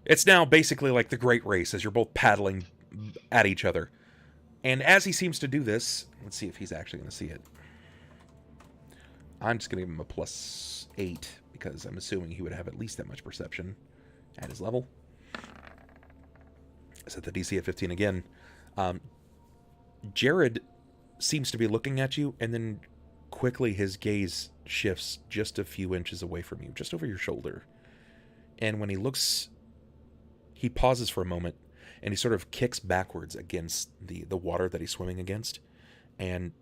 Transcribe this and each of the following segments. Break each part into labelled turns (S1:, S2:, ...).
S1: It's now basically like the Great Race as you're both paddling at each other. And as he seems to do this, let's see if he's actually going to see it. I'm just going to give him a +8 because I'm assuming he would have at least that much perception at his level. Set the DC at 15 again. Jared seems to be looking at you, and then quickly his gaze shifts just a few inches away from you, just over your shoulder. And when he looks, he pauses for a moment, and he sort of kicks backwards against the water that he's swimming against. And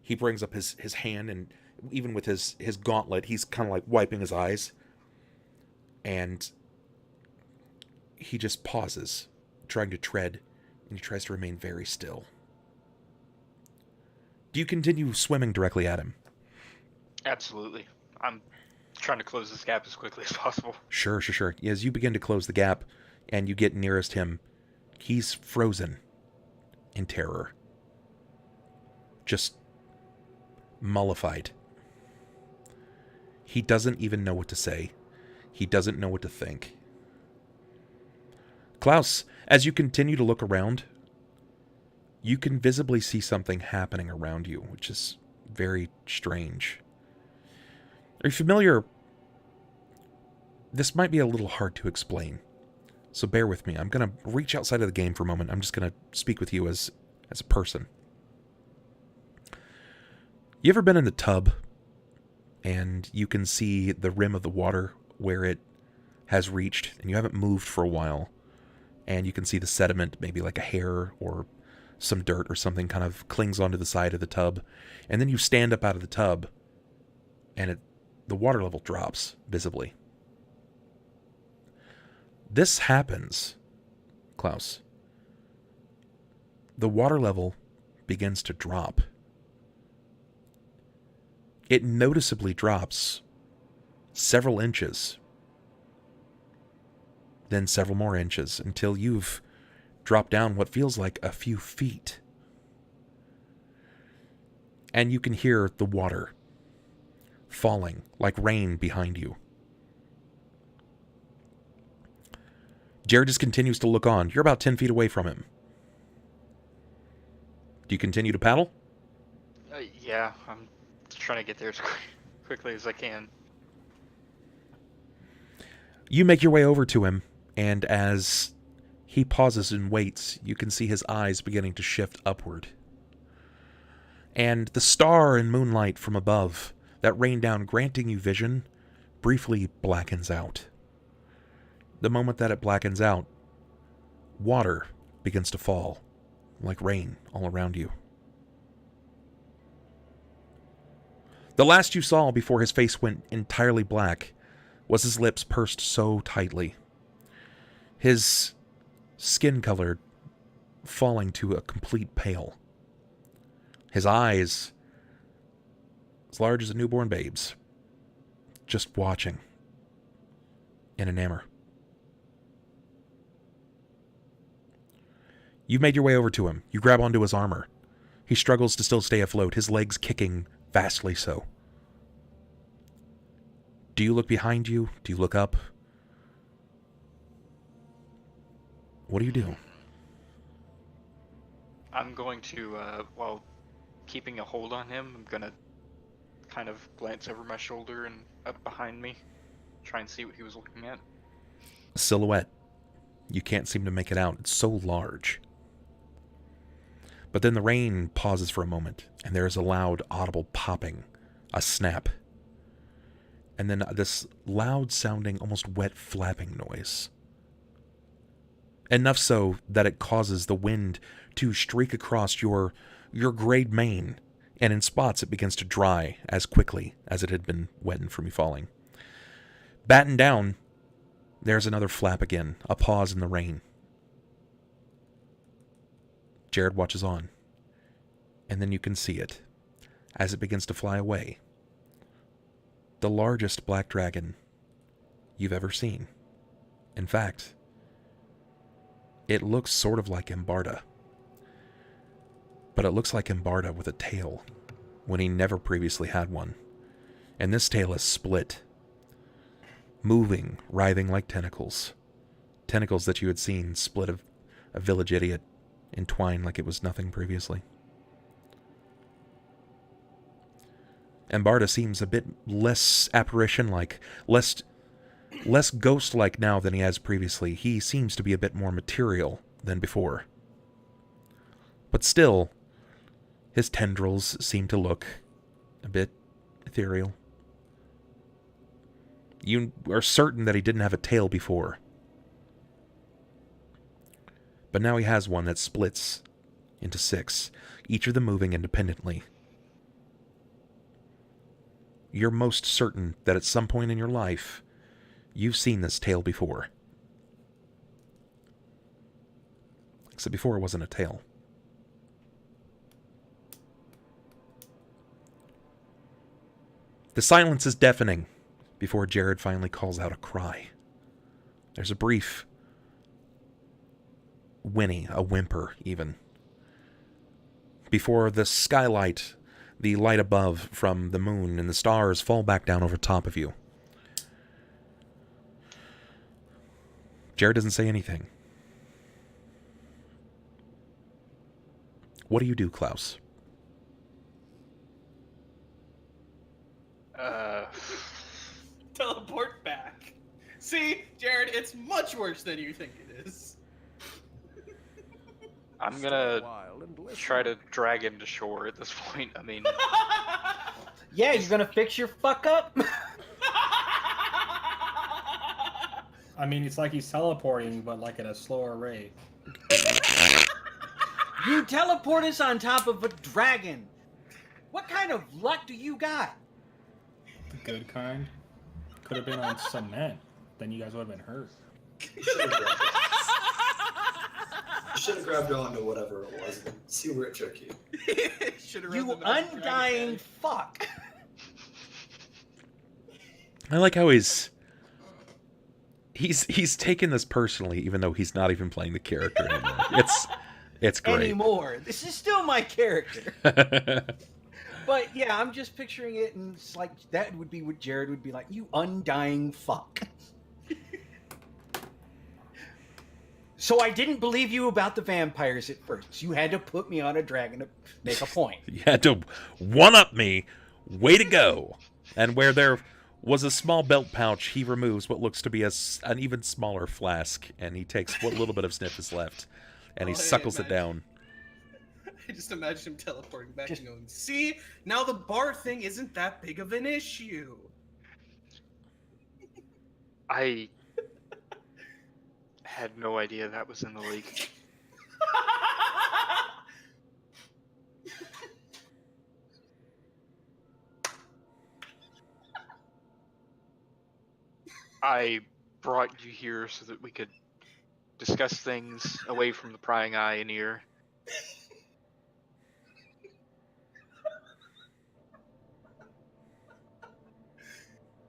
S1: he brings up his hand, and even with his gauntlet, he's kind of like wiping his eyes. And he just pauses, trying to tread, and he tries to remain very still. Do you continue swimming directly at him?
S2: Absolutely. I'm trying to close this gap as quickly as possible.
S1: Sure. As you begin to close the gap and you get nearest him, he's frozen in terror. Just mollified. He doesn't even know what to say. He doesn't know what to think. Klaus, as you continue to look around, you can visibly see something happening around you, which is very strange. Are you familiar? This might be a little hard to explain, so bear with me. I'm going to reach outside of the game for a moment. I'm just going to speak with you as a person. You ever been in the tub, and you can see the rim of the water where it has reached, and you haven't moved for a while, and you can see the sediment, maybe like a hair or some dirt or something kind of clings onto the side of the tub, and then you stand up out of the tub, and the water level drops visibly. This happens, Klaus. The water level begins to drop. It noticeably drops several inches, then several more inches, until you've dropped down what feels like a few feet. And you can hear the water falling like rain behind you. Jared just continues to look on. You're about 10 feet away from him. Do you continue to paddle?
S2: Yeah, I'm trying to get there as quickly as I can.
S1: You make your way over to him, and as he pauses and waits, you can see his eyes beginning to shift upward. And the star and moonlight from above that rain down, granting you vision, briefly blackens out. The moment that it blackens out, water begins to fall like rain all around you. The last you saw before his face went entirely black was his lips pursed so tightly. His skin color falling to a complete pale. His eyes as large as a newborn babe's, just watching in enamor. You've made your way over to him. You grab onto his armor. He struggles to still stay afloat, his legs kicking vastly so. Do you look behind you? Do you look up? What do you do?
S2: I'm going to, while keeping a hold on him, I'm gonna kind of glance over my shoulder and up behind me, try and see what he was looking at.
S1: A silhouette. You can't seem to make it out. It's so large. But then the rain pauses for a moment, and there is a loud, audible popping, a snap, and then this loud-sounding, almost wet flapping noise. Enough so that it causes the wind to streak across your grayed mane, and in spots it begins to dry as quickly as it had been wetted from you falling. Battened down, there's another flap again, a pause in the rain. Jared watches on, and then you can see it, as it begins to fly away. The largest black dragon you've ever seen. In fact, it looks sort of like Embarda. But it looks like Embarda with a tail, when he never previously had one. And this tail is split, moving, writhing like tentacles, tentacles that you had seen split a village idiot in twine like it was nothing previously. And Barda seems a bit less apparition-like, less ghost-like now than he has previously. He seems to be a bit more material than before. But still, his tendrils seem to look a bit ethereal. You are certain that he didn't have a tail before. But now he has one that splits into 6, each of them moving independently. You're most certain that at some point in your life, you've seen this tail before. Except before it wasn't a tail. The silence is deafening before Jared finally calls out a cry. There's a brief whinny, a whimper even, before the skylight, the light above from the moon and the stars fall back down over top of you. Jared doesn't say anything. What do you do, Klaus?
S3: Teleport back. See, Jared, it's much worse than you think it is.
S2: I'm gonna try to drag him to shore at this point. I mean...
S4: Yeah, you're gonna fix your fuck up?
S5: I mean, it's like he's teleporting, but like at a slower rate.
S4: You teleport us on top of a dragon. What kind of luck do you got?
S5: The good kind. Could have been on cement. Then you guys would have been hurt.
S6: You should have grabbed onto whatever it was and see where it took you.
S4: You undying fuck.
S1: I like how he's taken this personally, even though he's not even playing the character anymore. It's great.
S4: Anymore. This is still my character. But yeah, I'm just picturing it, and it's like that would be what Jared would be like. You undying fuck. So I didn't believe you about the vampires at first. You had to put me on a dragon to make a point.
S1: You had to one-up me. Way to go. And where there was a small belt pouch, he removes what looks to be an even smaller flask, and he takes what little bit of sniff is left, and he suckles it down.
S3: I just imagine him teleporting back and going, see, now the bar thing isn't that big of an issue.
S2: I had no idea that was in the league. I brought you here so that we could discuss things away from the prying eye and ear.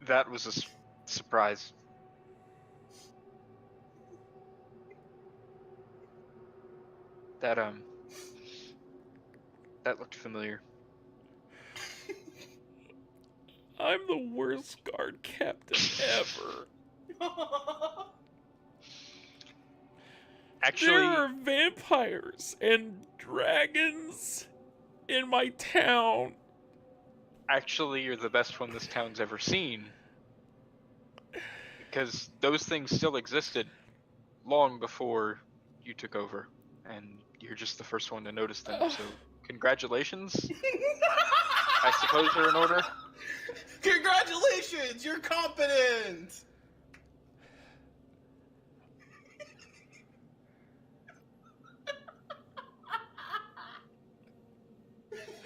S2: That was a surprise. That looked familiar.
S1: I'm the worst guard captain ever.
S2: Actually,
S1: there are vampires and dragons in my town.
S2: Actually, you're the best one this town's ever seen. Because those things still existed long before you took over. And you're just the first one to notice them, so congratulations. I suppose they're in order.
S3: Congratulations, you're competent!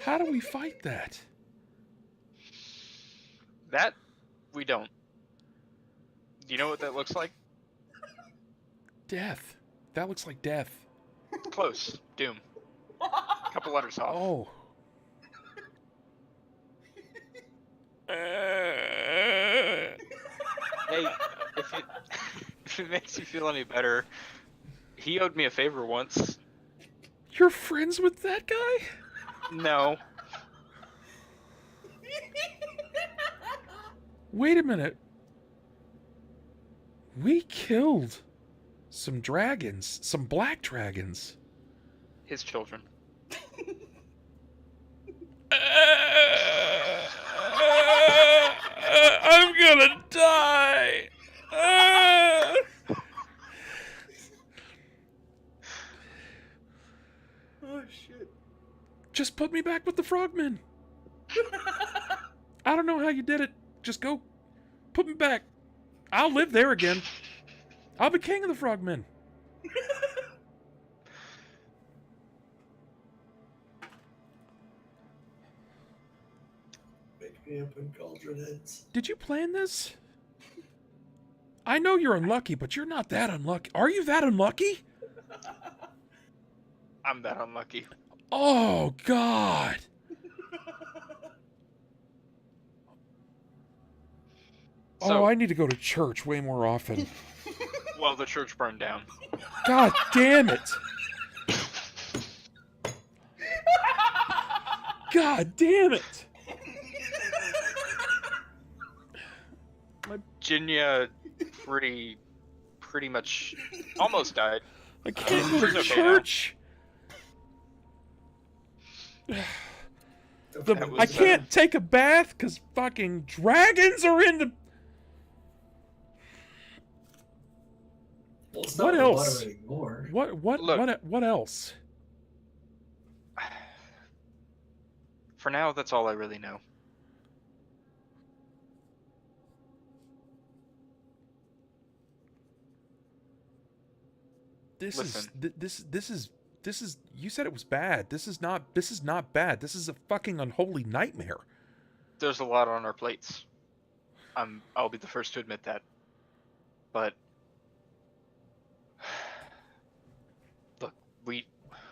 S1: How do we fight that?
S2: That, we don't. Do you know what that looks like?
S1: Death. That looks like death.
S2: Close. Doom. Couple letters off.
S1: Oh.
S2: Hey, if it makes you feel any better, he owed me a favor once.
S1: You're friends with that guy?
S2: No.
S1: Wait a minute. We killed Some dragons. Some black dragons.
S2: His children.
S1: I'm gonna die.
S3: Oh shit.
S1: Just put me back with the frogmen. I don't know how you did it. Just go. Put me back. I'll live there again. I'll be king of the frogmen.
S6: Make me up in cauldron heads.
S1: Did you plan this? I know you're unlucky, but you're not that unlucky. Are you that unlucky?
S2: I'm that unlucky.
S1: Oh, God.
S2: So,
S1: Oh, I need to go to church way more often.
S2: well, the church burned down.
S1: God damn it. God damn it.
S2: Jinya pretty much almost died.
S1: I can't go to
S2: She's okay
S1: church.
S2: That was,
S1: I can't take a bath because fucking dragons are in the...
S6: Well, it's
S1: What
S6: not
S1: else?
S6: water anymore.
S1: What else?
S2: For now, that's all I really know.
S1: This is you said it was bad. This is not bad. This is a fucking unholy nightmare.
S2: There's a lot on our plates. I'll be the first to admit that. But look, we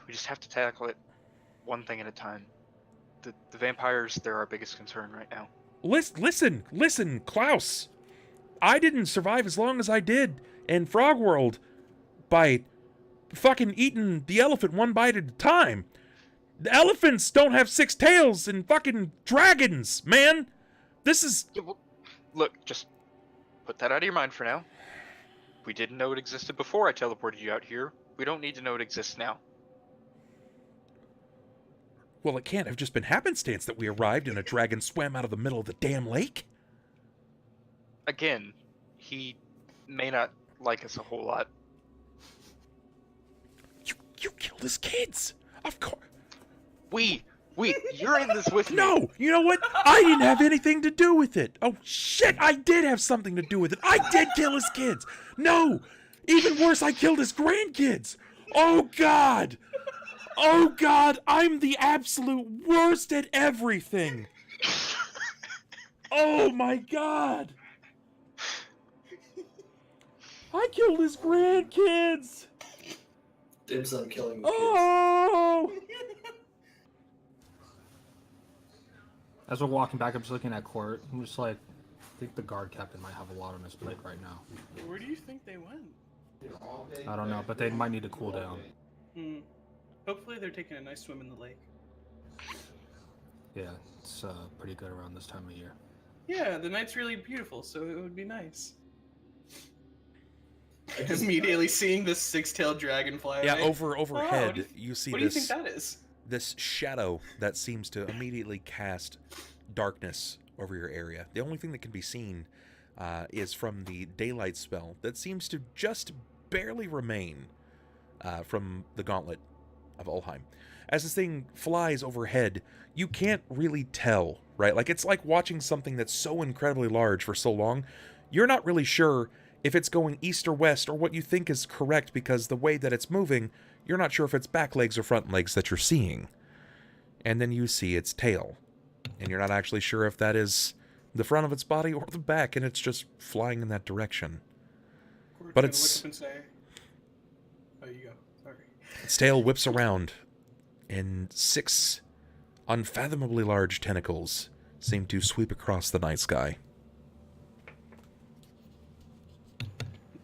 S2: just have to tackle it one thing at a time. The vampires, they're our biggest concern right now.
S1: Listen, Klaus. I didn't survive as long as I did in Frog World by fucking eating the elephant one bite at a time. The elephants don't have 6 tails and fucking dragons, man. This is...
S2: Yeah, well, look, just put that out of your mind for now. We didn't know it existed before I teleported you out here. We don't need to know it exists now.
S1: Well, it can't have just been happenstance that we arrived and a dragon swam out of the middle of the damn lake.
S2: Again, he may not like us a whole lot.
S1: You killed his kids. Of course.
S2: You're in this with me.
S1: No, you know what? I didn't have anything to do with it. Oh, shit, I did have something to do with it. I did kill his kids. No, even worse, I killed his grandkids. Oh, God. Oh, God, I'm the absolute worst at everything. Oh, my God. I killed his grandkids.
S6: Dibs on killing the kids.
S1: Oh.
S5: As we're walking back, I'm just looking at Cort. I'm just like, I think the guard captain might have a lot on his plate right now.
S3: Where do you think they went?
S5: I don't know, but they might need to cool down.
S3: Hopefully they're taking a nice swim in the lake.
S5: Yeah, it's pretty good around this time of year.
S3: Yeah, the night's really beautiful, so it would be nice. Immediately seeing this 6-tailed dragon fly
S1: Yeah,
S3: away.
S1: overhead, you see
S3: What do you
S1: this...
S3: think that is?
S1: This shadow that seems to immediately cast darkness over your area. The only thing that can be seen is from the daylight spell that seems to just barely remain from the gauntlet of Ulhime. As this thing flies overhead, you can't really tell, right? Like, it's like watching something that's so incredibly large for so long, you're not really sure if it's going east or west or what you think is correct, because the way that it's moving, you're not sure if it's back legs or front legs that you're seeing. And then you see its tail, and you're not actually sure if that is the front of its body or the back, and it's just flying in that direction.
S3: Cort's
S1: But
S3: gonna
S1: it's...
S3: look up and say, oh, you go. Sorry.
S1: Its tail whips around, and 6 unfathomably large tentacles seem to sweep across the night sky.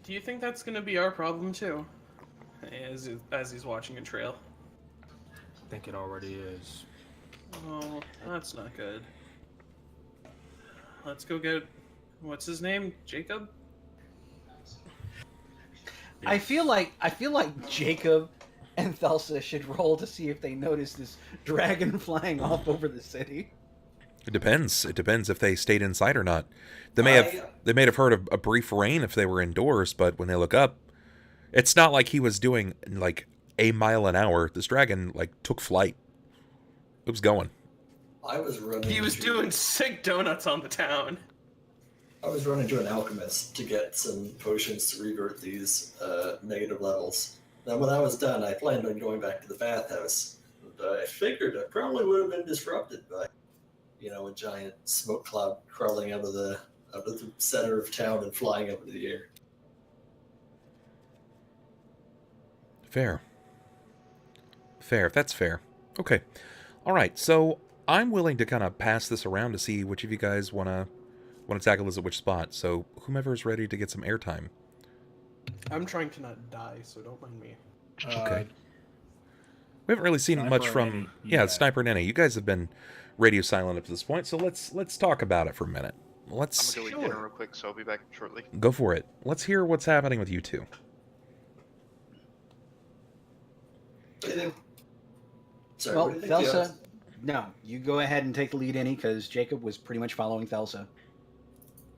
S3: Do you think that's gonna be our problem too? As he's watching a trail.
S5: I think it already is.
S3: Oh, that's not good. Let's go get... What's his name? Jakob?
S4: I feel like Jacob and Thelsa should roll to see if they notice this dragon flying off over the city.
S1: It depends. It depends if they stayed inside or not. They may have heard a brief rain if they were indoors, but when they look up, it's not like he was doing like a mile an hour. This dragon like took flight. It was going.
S6: I was running.
S3: He was doing sick donuts on the town.
S6: I was running to an alchemist to get some potions to revert these negative levels. Then when I was done, I planned on going back to the bathhouse. And I figured I probably would have been disrupted by, a giant smoke cloud crawling out of the center of town and flying up into the air.
S1: Fair. That's fair. Okay. All right. So I'm willing to kind of pass this around to see which of you guys want to tackle this at which spot. So whomever is ready to get some airtime.
S3: I'm trying to not die, so don't mind me.
S1: Okay. We haven't really seen
S5: Sniper
S1: much
S5: and
S1: from
S5: Nenny.
S1: yeah, Sniper and Nenny. You guys have been radio silent up to this point, so let's talk about it for a minute. Let's
S2: I'm gonna go eat dinner real quick, so I'll be back shortly.
S1: go for it. Let's hear what's happening with you two.
S6: Sorry,
S4: Well,
S6: what do you think the
S4: Thelsa,
S6: odds-
S4: no, you go ahead and take the lead, Annie, because Jacob was pretty much following Thelsa.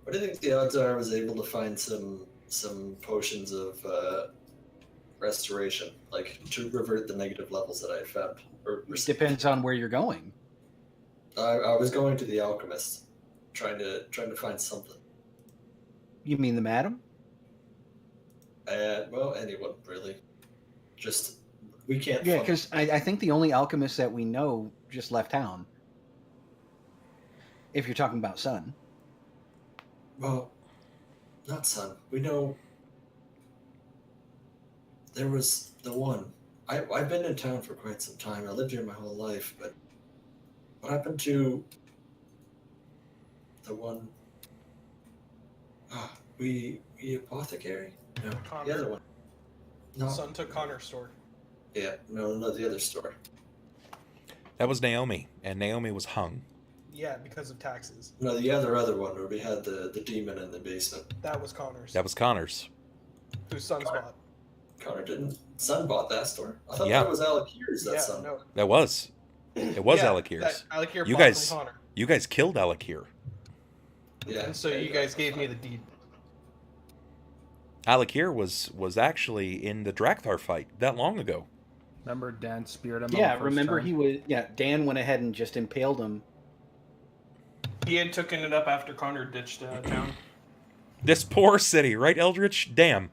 S6: What do you think the odds are I was able to find some potions of restoration, like to revert the negative levels that I had found? Or
S4: Depends on where you're going.
S6: I was going to the alchemist, trying to find something.
S4: You mean the madam?
S6: Well, anyone really. Just we can't.
S4: Yeah,
S6: find-
S4: because I think the only alchemist that we know just left town. If you're talking about Sun.
S6: Well, not Sun. We know there was the one. I've been in town for quite some time. I lived here my whole life, but what happened to the one? We apothecary? No,
S3: Connor.
S6: the other one. No,
S3: Son took Connor's store.
S6: yeah, no, not the other store.
S1: That was Naomi, and Naomi was hung.
S3: Yeah, because of taxes.
S6: No, the other one where we had the demon in the basement.
S3: That was Connor's.
S1: That was Connor's.
S3: Whose son's
S6: Connor.
S3: bought.
S6: Connor didn't. Son bought that store. I thought
S1: Yeah.
S6: that was Alec Hughes. That
S3: Yeah,
S6: son.
S3: no.
S1: That was. It was
S3: Yeah,
S1: Alec Here's.
S3: that Alec here
S1: You
S3: bought
S1: guys-
S3: from Connor.
S1: You guys killed Alec here.
S6: Yeah.
S3: And so you guys gave me the deed.
S1: Alec here was actually in the Drakthar fight that long ago.
S5: Remember Dan speared him?
S4: Yeah,
S5: on the first
S4: remember
S5: turn?
S4: he was. Yeah, Dan went ahead and just impaled him.
S3: He had taken it up after Connor ditched town.
S1: This poor city, right, Eldritch? Damn.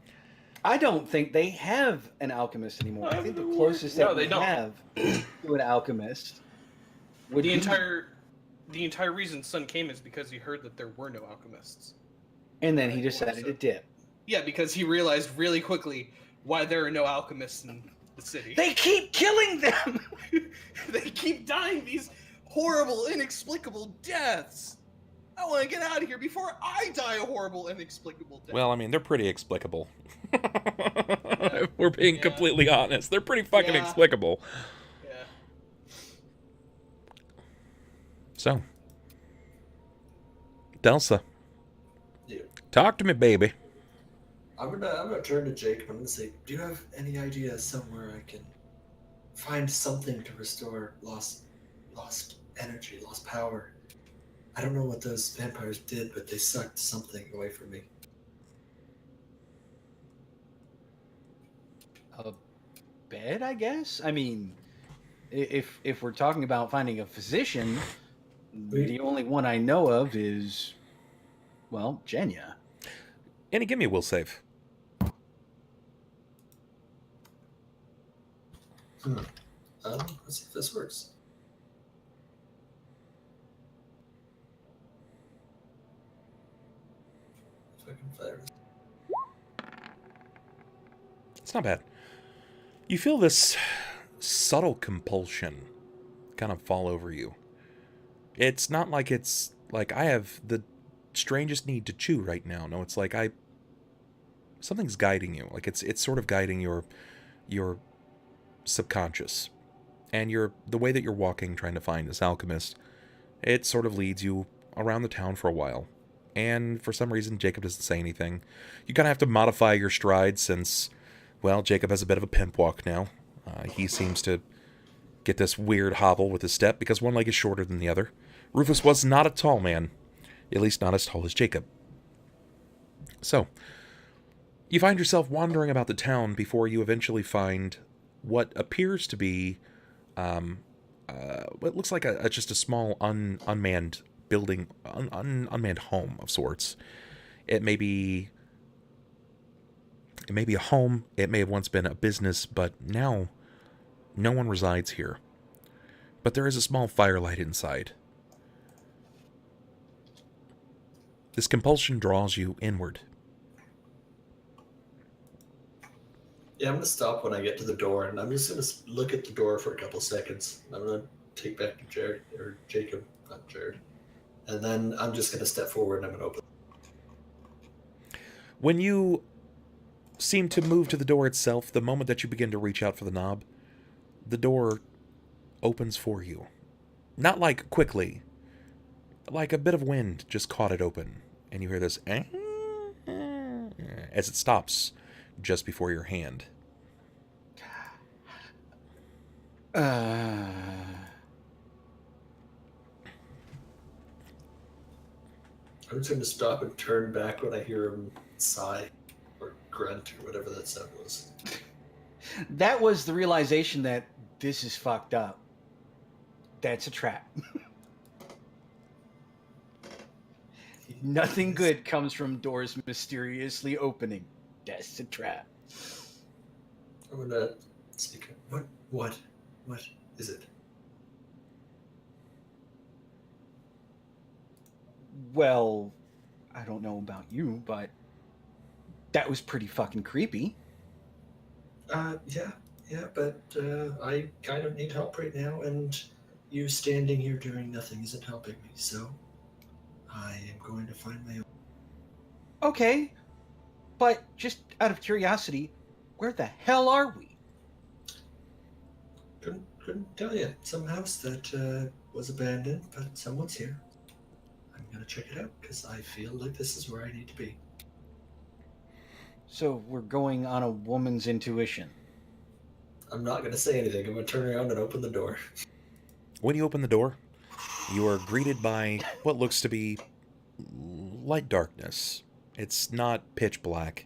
S4: I don't think they have an alchemist anymore. I think the closest
S3: No,
S4: that
S3: they
S4: we
S3: don't.
S4: have to an alchemist would
S3: The
S4: be,
S3: entire reason Sun came is because he heard that there were no alchemists.
S4: and then he decided to dip.
S3: Yeah, because he realized really quickly why there are no alchemists in the city.
S4: They keep killing them.
S3: They keep dying these horrible, inexplicable deaths. I want to get out of here before I die a horrible, inexplicable death.
S1: Well, I mean, they're pretty explicable. We're being
S3: Yeah.
S1: completely honest. They're pretty fucking
S3: Yeah.
S1: explicable.
S3: Yeah.
S1: So, Thelsa,
S6: Yeah.
S1: talk to me, baby.
S6: I'm gonna turn to Jake. I'm gonna say, do you have any idea somewhere I can find something to restore lost energy, lost power? I don't know what those vampires did, but they sucked something away from me.
S4: A bed, I guess. I mean, if we're talking about finding a physician, the only one I know of is, well, Jenya.
S1: Annie, give me a will save.
S6: Let's see if this works. If I can fire this.
S1: It's not bad. You feel this subtle compulsion kind of fall over you. It's not like it's like I have the strangest need to chew right now. No, it's like something's guiding you. Like it's sort of guiding your subconscious. And the way that you're walking trying to find this alchemist, it sort of leads you around the town for a while. And for some reason Jacob doesn't say anything. You kind of have to modify your stride since Well, Jacob has a bit of a pimp walk now. He seems to get this weird hobble with his step because one leg is shorter than the other. Rufus was not a tall man, at least not as tall as Jacob. So, you find yourself wandering about the town before you eventually find what appears to be what looks like just a small unmanned building, unmanned home of sorts. It may be a home, it may have once been a business, but now no one resides here. But there is a small firelight inside. This compulsion draws you inward.
S6: Yeah, I'm gonna stop when I get to the door, and I'm just gonna look at the door for a couple seconds. I'm gonna take back to Jared, or Jacob, not Jared, and then I'm just gonna step forward and I'm gonna open.
S1: When you seem to move to the door itself, the moment that you begin to reach out for the knob, the door opens for you. Not like quickly, like a bit of wind just caught it open, and you hear this as it stops just before your hand.
S6: I'm just gonna stop and turn back when I hear him sigh or grunt or whatever that sound was.
S4: That was the realization that this is fucked up. That's a trap. Nothing good comes from doors mysteriously opening. That's a trap.
S6: I'm gonna speak. What is it?
S4: Well, I don't know about you, but that was pretty fucking creepy.
S6: Yeah, but I kind of need help right now, and you standing here doing nothing isn't helping me, so I am going to find my own.
S4: Okay, but just out of curiosity, where the hell are we?
S6: Couldn't tell you. Some house that was abandoned, but someone's here. I'm gonna check it out, because I feel like this is where I need to be.
S4: So we're going on a woman's intuition.
S6: I'm not gonna say anything. I'm gonna turn around and open the door.
S1: When you open the door, you are greeted by what looks to be light darkness. It's not pitch black,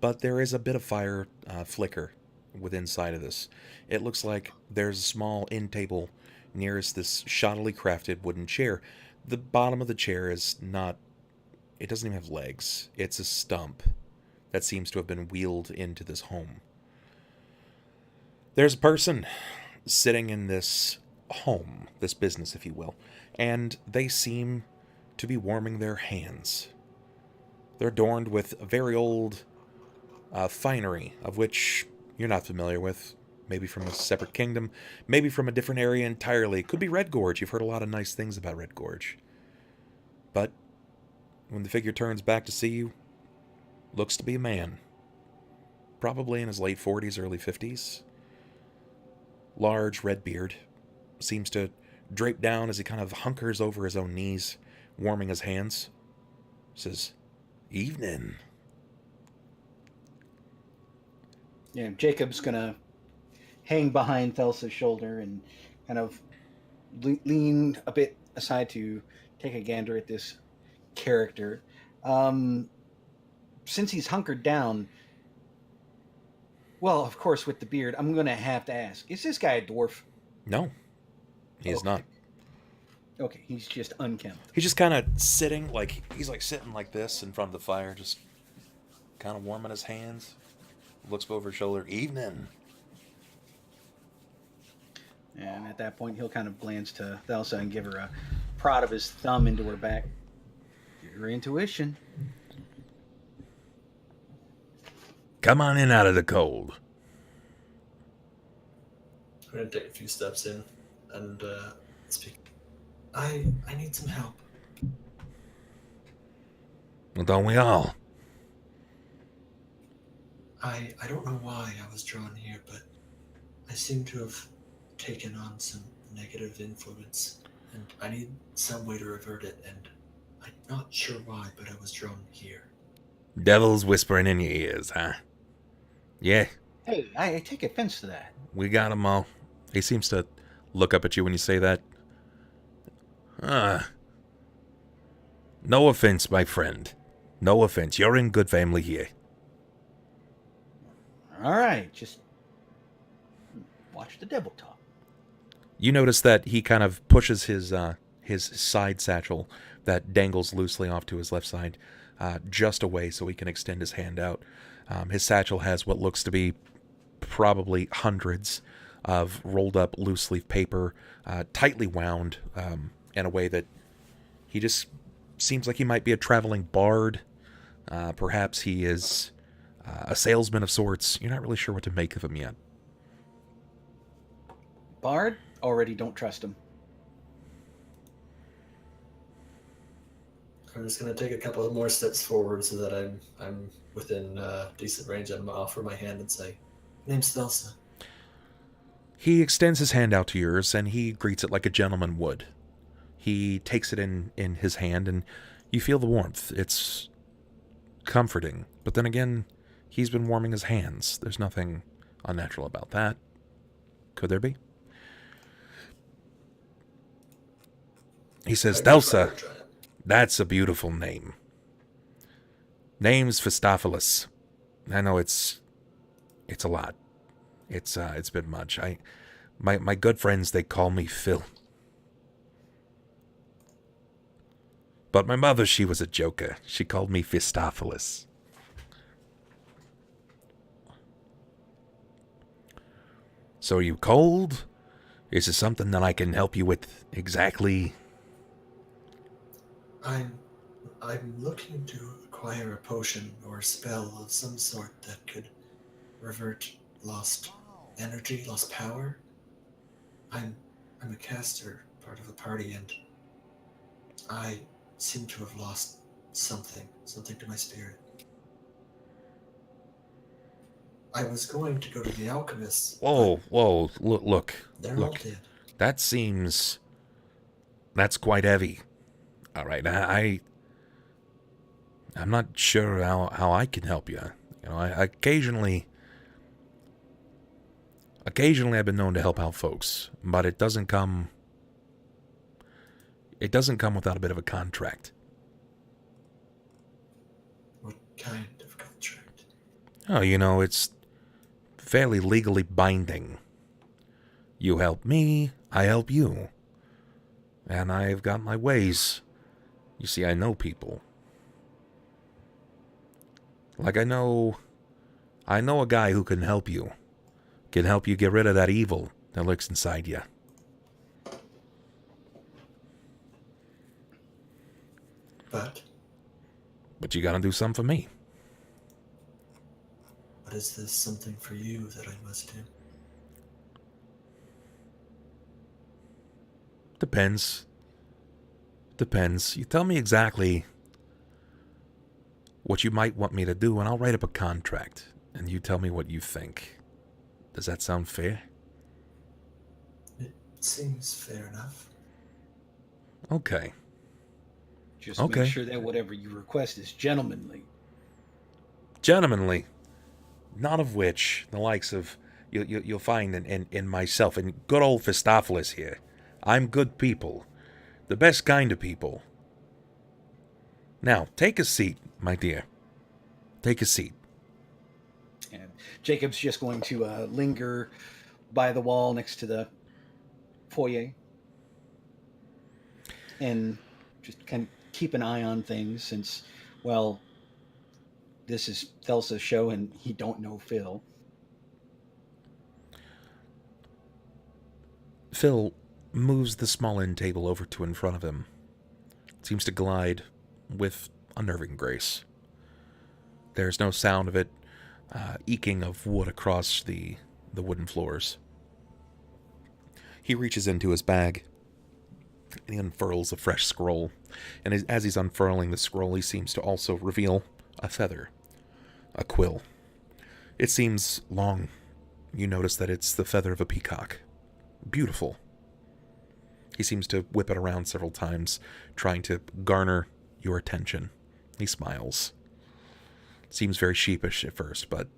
S1: but there is a bit of fire flicker within inside of this. It looks like there's a small end table nearest this shoddily crafted wooden chair. The bottom of the chair is not... It doesn't even have legs. It's a stump that seems to have been wheeled into this home. There's a person sitting in this home, this business, if you will, and they seem to be warming their hands. They're adorned with very old finery, of which you're not familiar with. Maybe from a separate kingdom, maybe from a different area entirely. It could be Red Gorge. You've heard a lot of nice things about Red Gorge. But when the figure turns back to see you, looks to be a man. Probably in his late 40s, early 50s. Large red beard. Seems to drape down as he kind of hunkers over his own knees, warming his hands. Says, "Evening."
S4: Yeah, Jacob's gonna hang behind Thelsa's shoulder and kind of lean a bit aside to take a gander at this character. Since he's hunkered down, well, of course, with the beard, I'm going to have to ask, is this guy a dwarf?
S1: No, he is not.
S4: Okay, he's just unkempt.
S1: He's just kind of sitting, he's sitting like this in front of the fire, just kind of warming his hands. Looks over his shoulder. "Evening."
S4: And at that point, he'll kind of glance to Thelsa and give her a prod of his thumb into her back. Your intuition.
S1: "Come on in out of the cold."
S6: I'm gonna take a few steps in and speak. I need some help.
S1: "Well, don't we all?"
S6: I don't know why I was drawn here, but I seem to have taken on some negative influence, and I need some way to revert it, and I'm not sure why, but I was drawn here.
S1: "Devils whispering in your ears, huh? Yeah,
S4: Hey, I take offense to that.
S1: We got 'em all. He seems to look up at you when you say that. No offense, my friend. No offense. You're in good family here.
S4: All right, just watch the devil talk.
S1: You notice that he kind of pushes his side satchel that dangles loosely off to his left side just away so he can extend his hand out. His satchel has what looks to be probably hundreds of rolled up loose leaf paper, tightly wound in a way that he just seems like he might be a traveling bard. Perhaps he is a salesman of sorts. You're not really sure what to make of him yet.
S4: Bard? Already don't trust him.
S6: I'm just gonna take a couple of more steps forward so that I'm within decent range. I'm gonna offer my hand and say, "Name's Thelsa."
S1: He extends his hand out to yours, and he greets it like a gentleman would. He takes it in his hand, and you feel the warmth. It's comforting. But then again, he's been warming his hands. There's nothing unnatural about that. Could there be? He says, Thelsa, that's a beautiful name. Name's Fistophilis. I know it's a lot. It's been much. My good friends, they call me Phil. But my mother, she was a joker. She called me Fistophilis. So are you cold? Is it something that I can help you with exactly?
S6: I'm looking to acquire a potion or a spell of some sort that could revert lost energy, lost power. I'm a caster, part of the party, and I seem to have lost something to my spirit. I was going to go to the alchemists.
S1: Whoa, look.
S6: They're all dead.
S1: That's quite heavy. All right, I'm not sure how I can help you. You know, occasionally I've been known to help out folks, but it doesn't come without a bit of a contract.
S6: What kind of contract?
S1: Oh, you know, it's fairly legally binding. You help me, I help you. And I've got my ways. You see, I know people. Like I know a guy who can help you. Can help you get rid of that evil that lurks inside you.
S6: But
S1: you gotta do something for me.
S6: what is this something for you that I must do?
S1: Depends. You tell me exactly what you might want me to do, and I'll write up a contract. And you tell me what you think. Does that sound fair?
S6: It seems fair enough.
S1: Okay.
S4: Just
S1: Okay.
S4: make sure that whatever you request is gentlemanly.
S1: Gentlemanly. Not of which the likes of you'll find in myself and good old Fistophilis here. I'm good people. The best kind of people. Now, take a seat, my dear. Take a seat.
S4: And Jacob's just going to linger by the wall next to the foyer and just kind of keep an eye on things since, well, this is Thelsa's show and he don't know Phil.
S1: Phil moves the small end table over to in front of him. It seems to glide with unnerving grace. There's no sound of it eking of wood across the wooden floors. He reaches into his bag and he unfurls a fresh scroll. And as he's unfurling the scroll, he seems to also reveal a feather, a quill. It seems long. You notice that it's the feather of a peacock. Beautiful. He seems to whip it around several times, trying to garner your attention. He smiles. Seems very sheepish at first, but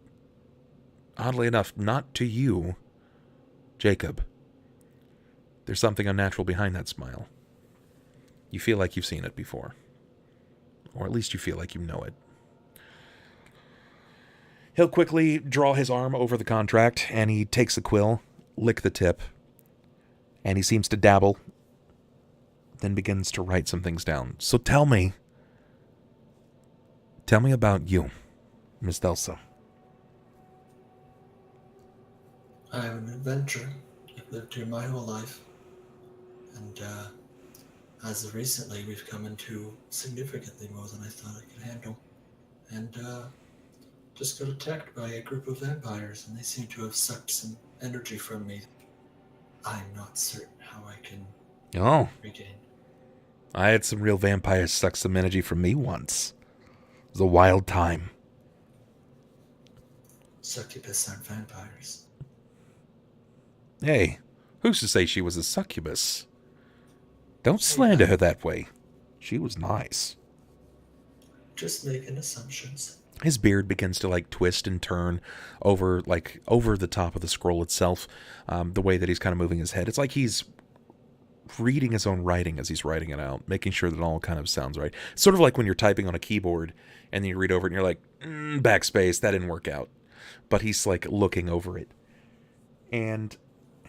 S1: oddly enough, not to you, Jacob. There's something unnatural behind that smile. You feel like you've seen it before. Or at least you feel like you know it. He'll quickly draw his arm over the contract, and he takes the quill, lick the tip, and he seems to dabble, then begins to write some things down. So tell me about you, Miss Thelsa.
S6: I'm an adventurer. I've lived here my whole life. And as of recently, we've come into significantly more than I thought I could handle. And just got attacked by a group of vampires, and they seem to have sucked some energy from me. I'm not certain how I can regain.
S1: I had some real vampires suck some energy from me once. It was a wild time.
S6: Succubus aren't vampires.
S1: Hey, who's to say she was a succubus? Don't slander her that way. She was nice.
S6: Just making assumptions.
S1: His beard begins to twist and turn over the top of the scroll itself. The way that he's kind of moving his head. It's like he's reading his own writing as he's writing it out, making sure that it all kind of sounds right. Sort of like when you're typing on a keyboard and then you read over it and you're like, backspace, that didn't work out. But he's looking over it. And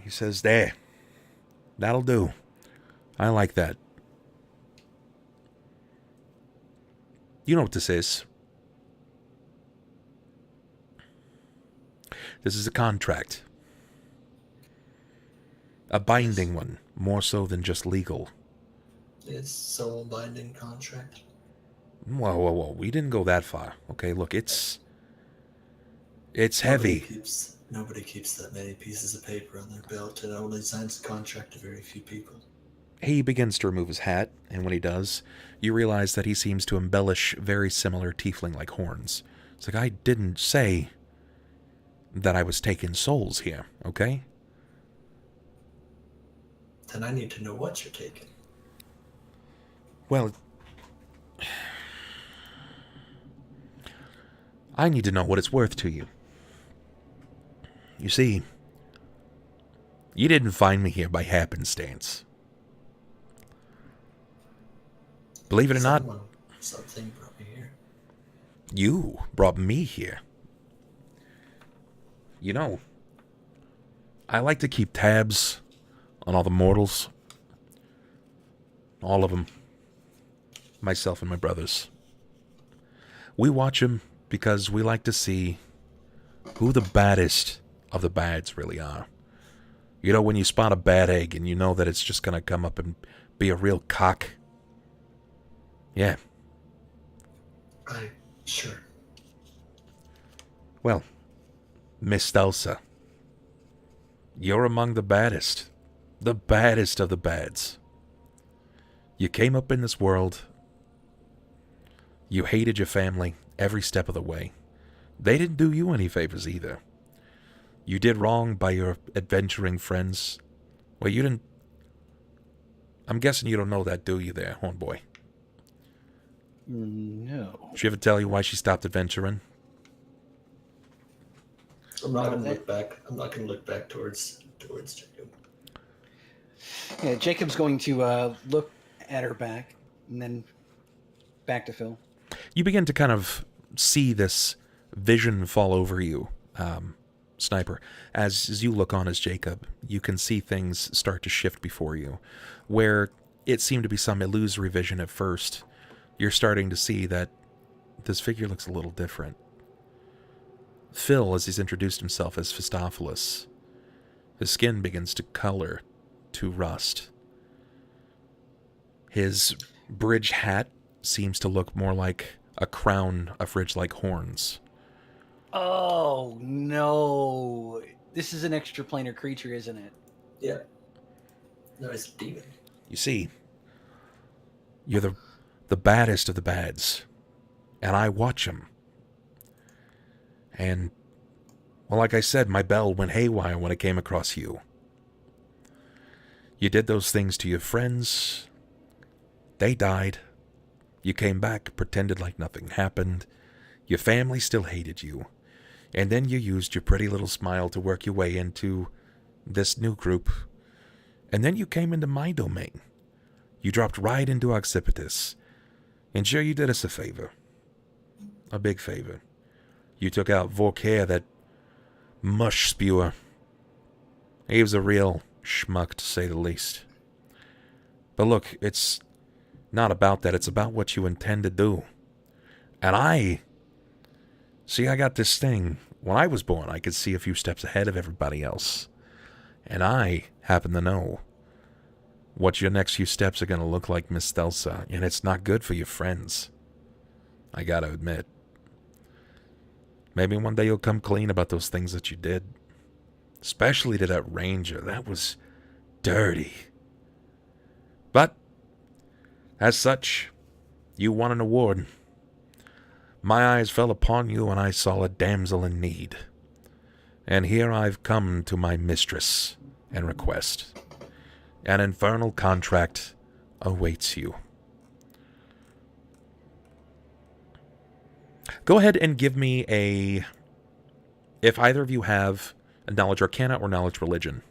S1: he says, there, that'll do. I like that. You know what this is. This is a contract. A binding one, more so than just legal.
S6: It's soul binding contract.
S1: Whoa. We didn't go that far. Okay, look, it's heavy.
S6: Nobody keeps that many pieces of paper on their belt, and only signs a contract to very few people.
S1: He begins to remove his hat, and when he does, you realize that he seems to embellish very similar tiefling-like horns. It's like, I didn't say that I was taking souls here, okay?
S6: Then I need to know what you're taking.
S1: Well, I need to know what it's worth to you. You see, you didn't find me here by happenstance. Believe it or not,
S6: Something brought me here.
S1: you brought me here. You know, I like to keep tabs on all the mortals. All of them. Myself and my brothers. We watch them because we like to see who the baddest of the bads really are. You know, when you spot a bad egg and you know that it's just going to come up and be a real cock. Yeah.
S6: Sure.
S1: Well, Miss Thelsa, you're among the baddest of the bads. You came up in this world. You hated your family every step of the way. They didn't do you any favors either. You did wrong by your adventuring friends. Well, you didn't... I'm guessing you don't know that, do you there, Hornboy?
S4: No.
S1: Did she ever tell you why she stopped adventuring?
S6: I'm not going to look back. I'm not going to look back towards Jacob.
S4: Yeah, Jacob's going to look at her back, and then back to Phil.
S1: You begin to kind of see this vision fall over you, Sniper. As you look on as Jacob, you can see things start to shift before you. Where it seemed to be some illusory vision at first, you're starting to see that this figure looks a little different. Phil, as he's introduced himself as Phistophilis, his skin begins to color to rust. His bridge hat seems to look more like a crown of ridge-like horns.
S4: Oh, no. This is an extraplanar creature, isn't it?
S6: Yeah. No, it's a demon.
S1: You see, you're the baddest of the bads, and I watch him. And, well, like I said, my bell went haywire when I came across you. You did those things to your friends. They died. You came back, pretended like nothing happened. Your family still hated you. And then you used your pretty little smile to work your way into this new group. And then you came into my domain. You dropped right into Occipitus. And sure, you did us a favor. A big favor. You took out Vorkare, that mush spewer. He was a real schmuck, to say the least. But look, it's not about that. It's about what you intend to do. And I got this thing. When I was born, I could see a few steps ahead of everybody else. And I happen to know what your next few steps are going to look like, Miss Thelsa. And it's not good for your friends. I gotta admit. Maybe one day you'll come clean about those things that you did. Especially to that ranger. That was dirty. But, as such, you won an award. My eyes fell upon you and I saw a damsel in need. And here I've come to my mistress and request. An infernal contract awaits you. Go ahead and give me a... If either of you have a Knowledge Arcana or Knowledge Religion.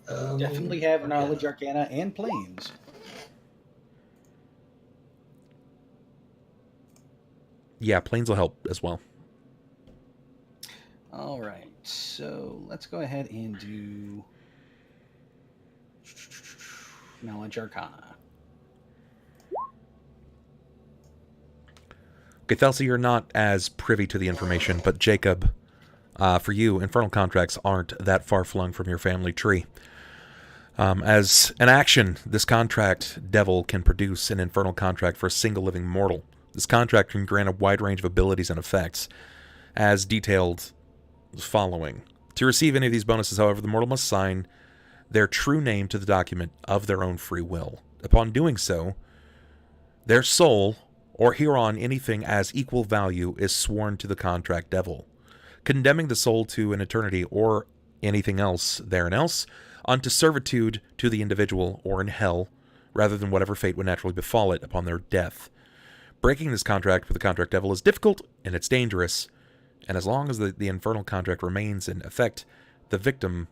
S4: Definitely have Knowledge Arcana and Planes.
S1: Yeah, Planes will help as well.
S4: All right, so let's go ahead and do Knowledge Arcana.
S1: Okay, Thelsa, you're not as privy to the information, but Jakob, for you, infernal contracts aren't that far flung from your family tree. As an action, this contract devil can produce an infernal contract for a single living mortal. This contract can grant a wide range of abilities and effects, as detailed following. To receive any of these bonuses, however, the mortal must sign their true name to the document of their own free will. Upon doing so, their soul, or hereon anything as equal value, is sworn to the contract devil, condemning the soul to an eternity or anything else therein else, unto servitude to the individual or in hell, rather than whatever fate would naturally befall it upon their death. Breaking this contract with the contract devil is difficult and it's dangerous, and as long as the infernal contract remains in effect, the victim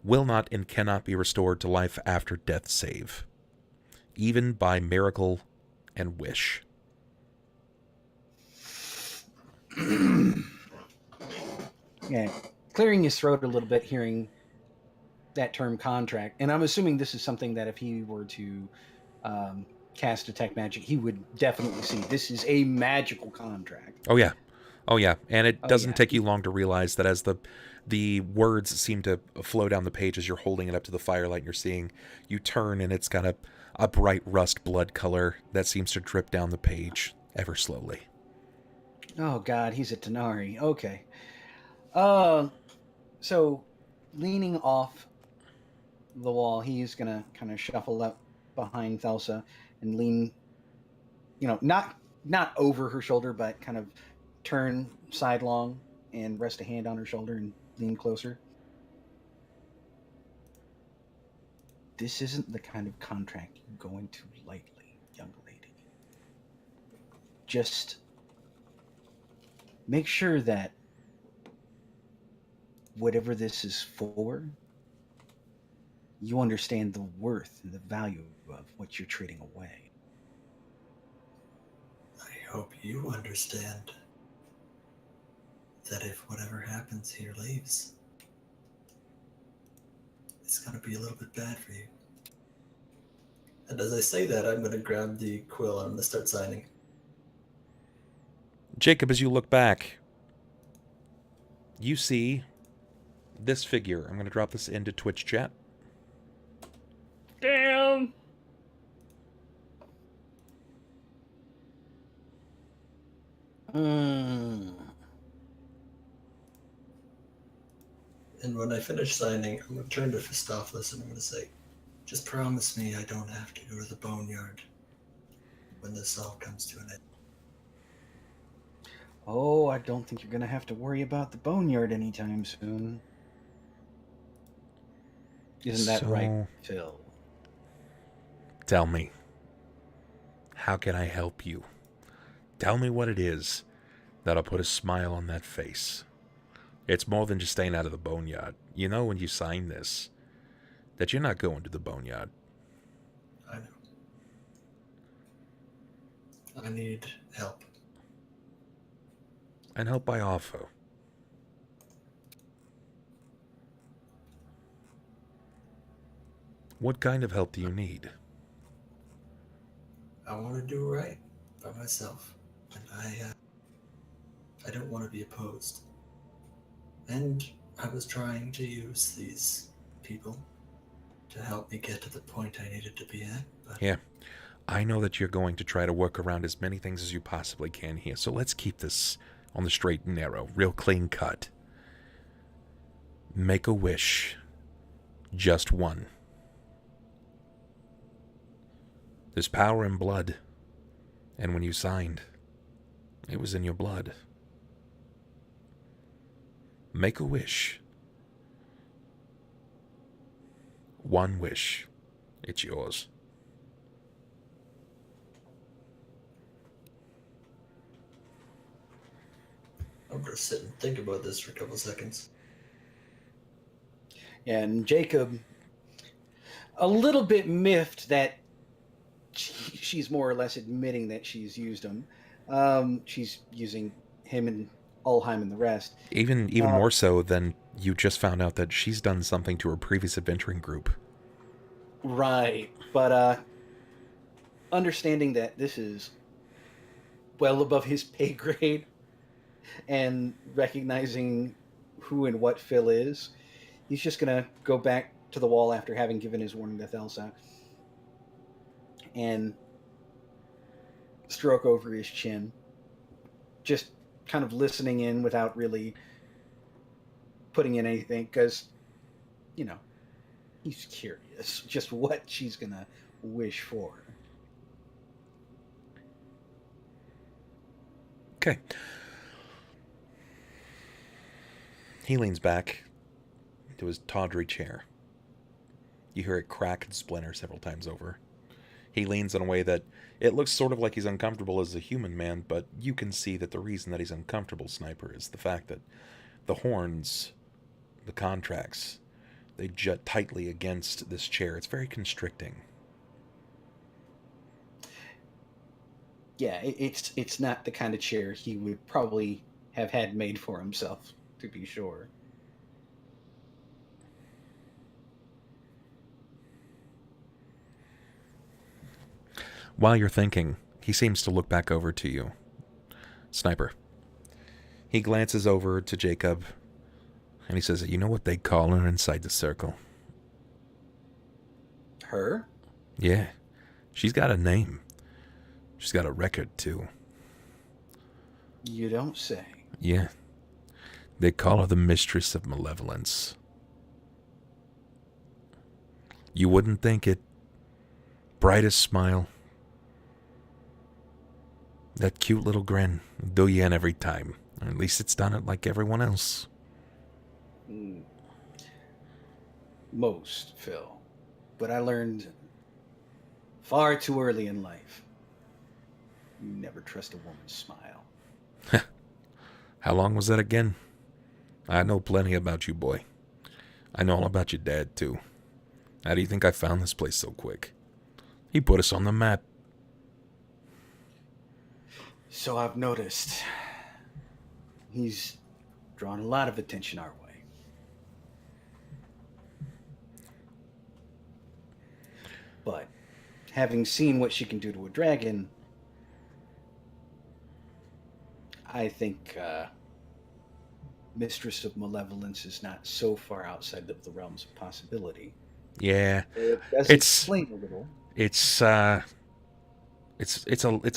S1: will not and cannot be restored to life after death save, even by miracle and wish.
S4: Yeah, clearing his throat a little bit, hearing that term contract, and I'm assuming this is something that if he were to cast Detect Magic, he would definitely see. This is a magical contract.
S1: Oh yeah, and it doesn't take you long to realize that as the words seem to flow down the page as you're holding it up to the firelight and you're seeing, you turn and it's got a bright rust blood color that seems to drip down the page ever slowly.
S4: Oh God, he's a Tenari. Okay. So leaning off the wall, he's gonna kind of shuffle up behind Thelsa and lean, not over her shoulder, but kind of turn sidelong and rest a hand on her shoulder and lean closer. This isn't the kind of contract you go into lightly, young lady. Just make sure that whatever this is for, you understand the worth and the value of what you're trading away.
S6: I hope you understand that if whatever happens here leaves, it's going to be a little bit bad for you. And as I say that, I'm going to grab the quill and I'm going to start signing.
S1: Jakob, as you look back, you see this figure. I'm going to drop this into Twitch chat.
S5: Damn!
S6: And when I finish signing, I'm going to turn to Fistopheles and I'm going to say, just promise me I don't have to go to the boneyard when this all comes to an end.
S4: Oh, I don't think you're going to have to worry about the boneyard anytime soon. Isn't that right, Phil?
S1: Tell me, how can I help you? Tell me what it is that'll put a smile on that face. It's more than just staying out of the boneyard. You know when you sign this, that you're not going to the boneyard.
S6: I know. I need help.
S1: And help I offer. What kind of help do you need?
S6: I want to do right by myself, and I don't want to be opposed. And I was trying to use these people to help me get to the point I needed to be at. But
S1: Yeah, I know that you're going to try to work around as many things as you possibly can here, so let's keep this on the straight and narrow, real clean cut. Make a wish. Just one. There's power in blood, and when you signed, it was in your blood. Make a wish. One wish. It's yours.
S6: I'm gonna sit and think about this for a couple seconds.
S4: And Jacob, a little bit miffed that she's more or less admitting that she's used him. She's using him and Ulhime and the rest.
S1: Even more so than you just found out that she's done something to her previous adventuring group.
S4: Right, but understanding that this is well above his pay grade and recognizing who and what Phil is, he's just going to go back to the wall after having given his warning to Thelsa and stroke over his chin, just kind of listening in without really putting in anything, because, you know, he's curious just what she's going to wish for.
S1: Okay. He leans back into his tawdry chair. You hear it crack and splinter several times over. He leans in a way that it looks sort of like he's uncomfortable as a human man, but you can see that the reason that he's uncomfortable, Sniper, is the fact that the horns, the contracts, they jut tightly against this chair. It's very constricting.
S4: Yeah, it's not the kind of chair he would probably have had made for himself, to be sure.
S1: While you're thinking, he seems to look back over to you. Sniper. He glances over to Jacob, and he says, "You know what they call her inside the circle?"
S4: Her?
S1: Yeah. She's got a name. She's got a record, too.
S4: You don't say.
S1: Yeah. They call her the Mistress of Malevolence. You wouldn't think it. Brightest smile. That cute little grin. Do you in every time. Or at least it's done it like everyone else.
S4: Most, Phil. But I learned far too early in life. You never trust a woman's smile.
S1: How long was that again? I know plenty about you, boy. I know all about your dad, too. How do you think I found this place so quick? He put us on the map.
S4: So I've noticed. He's drawn a lot of attention our way. But having seen what she can do to a dragon, I think Mistress of Malevolence is not so far outside of the realms of possibility.
S1: Yeah.
S4: It does
S1: It's-
S4: explain a little.
S1: It's a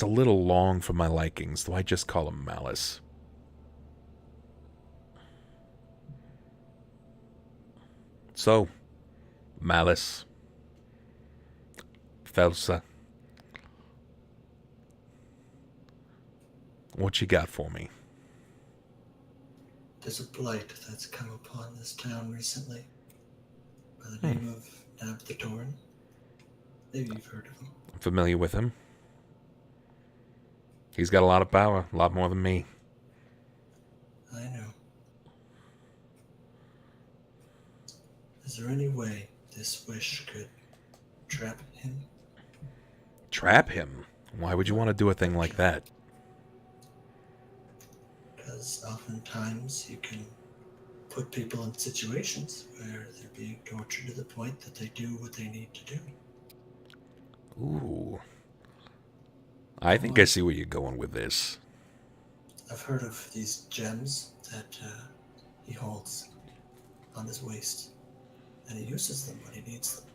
S1: little long for my likings, though I just call him Malice. So, Malice, Thelsa, what you got for me?
S6: There's a blight that's come upon this town recently by the name of Nab the Torn. Maybe you've heard of him.
S1: I'm familiar with him. He's got a lot of power, a lot more than me.
S6: I know. Is there any way this wish could trap him?
S1: Trap him? Why would you want to do a thing like that?
S6: Because oftentimes you can put people in situations where they're being tortured to the point that they do what they need to do.
S1: Ooh. I think I see where you're going with this.
S6: I've heard of these gems that he holds on his waist, and he uses them when he needs them.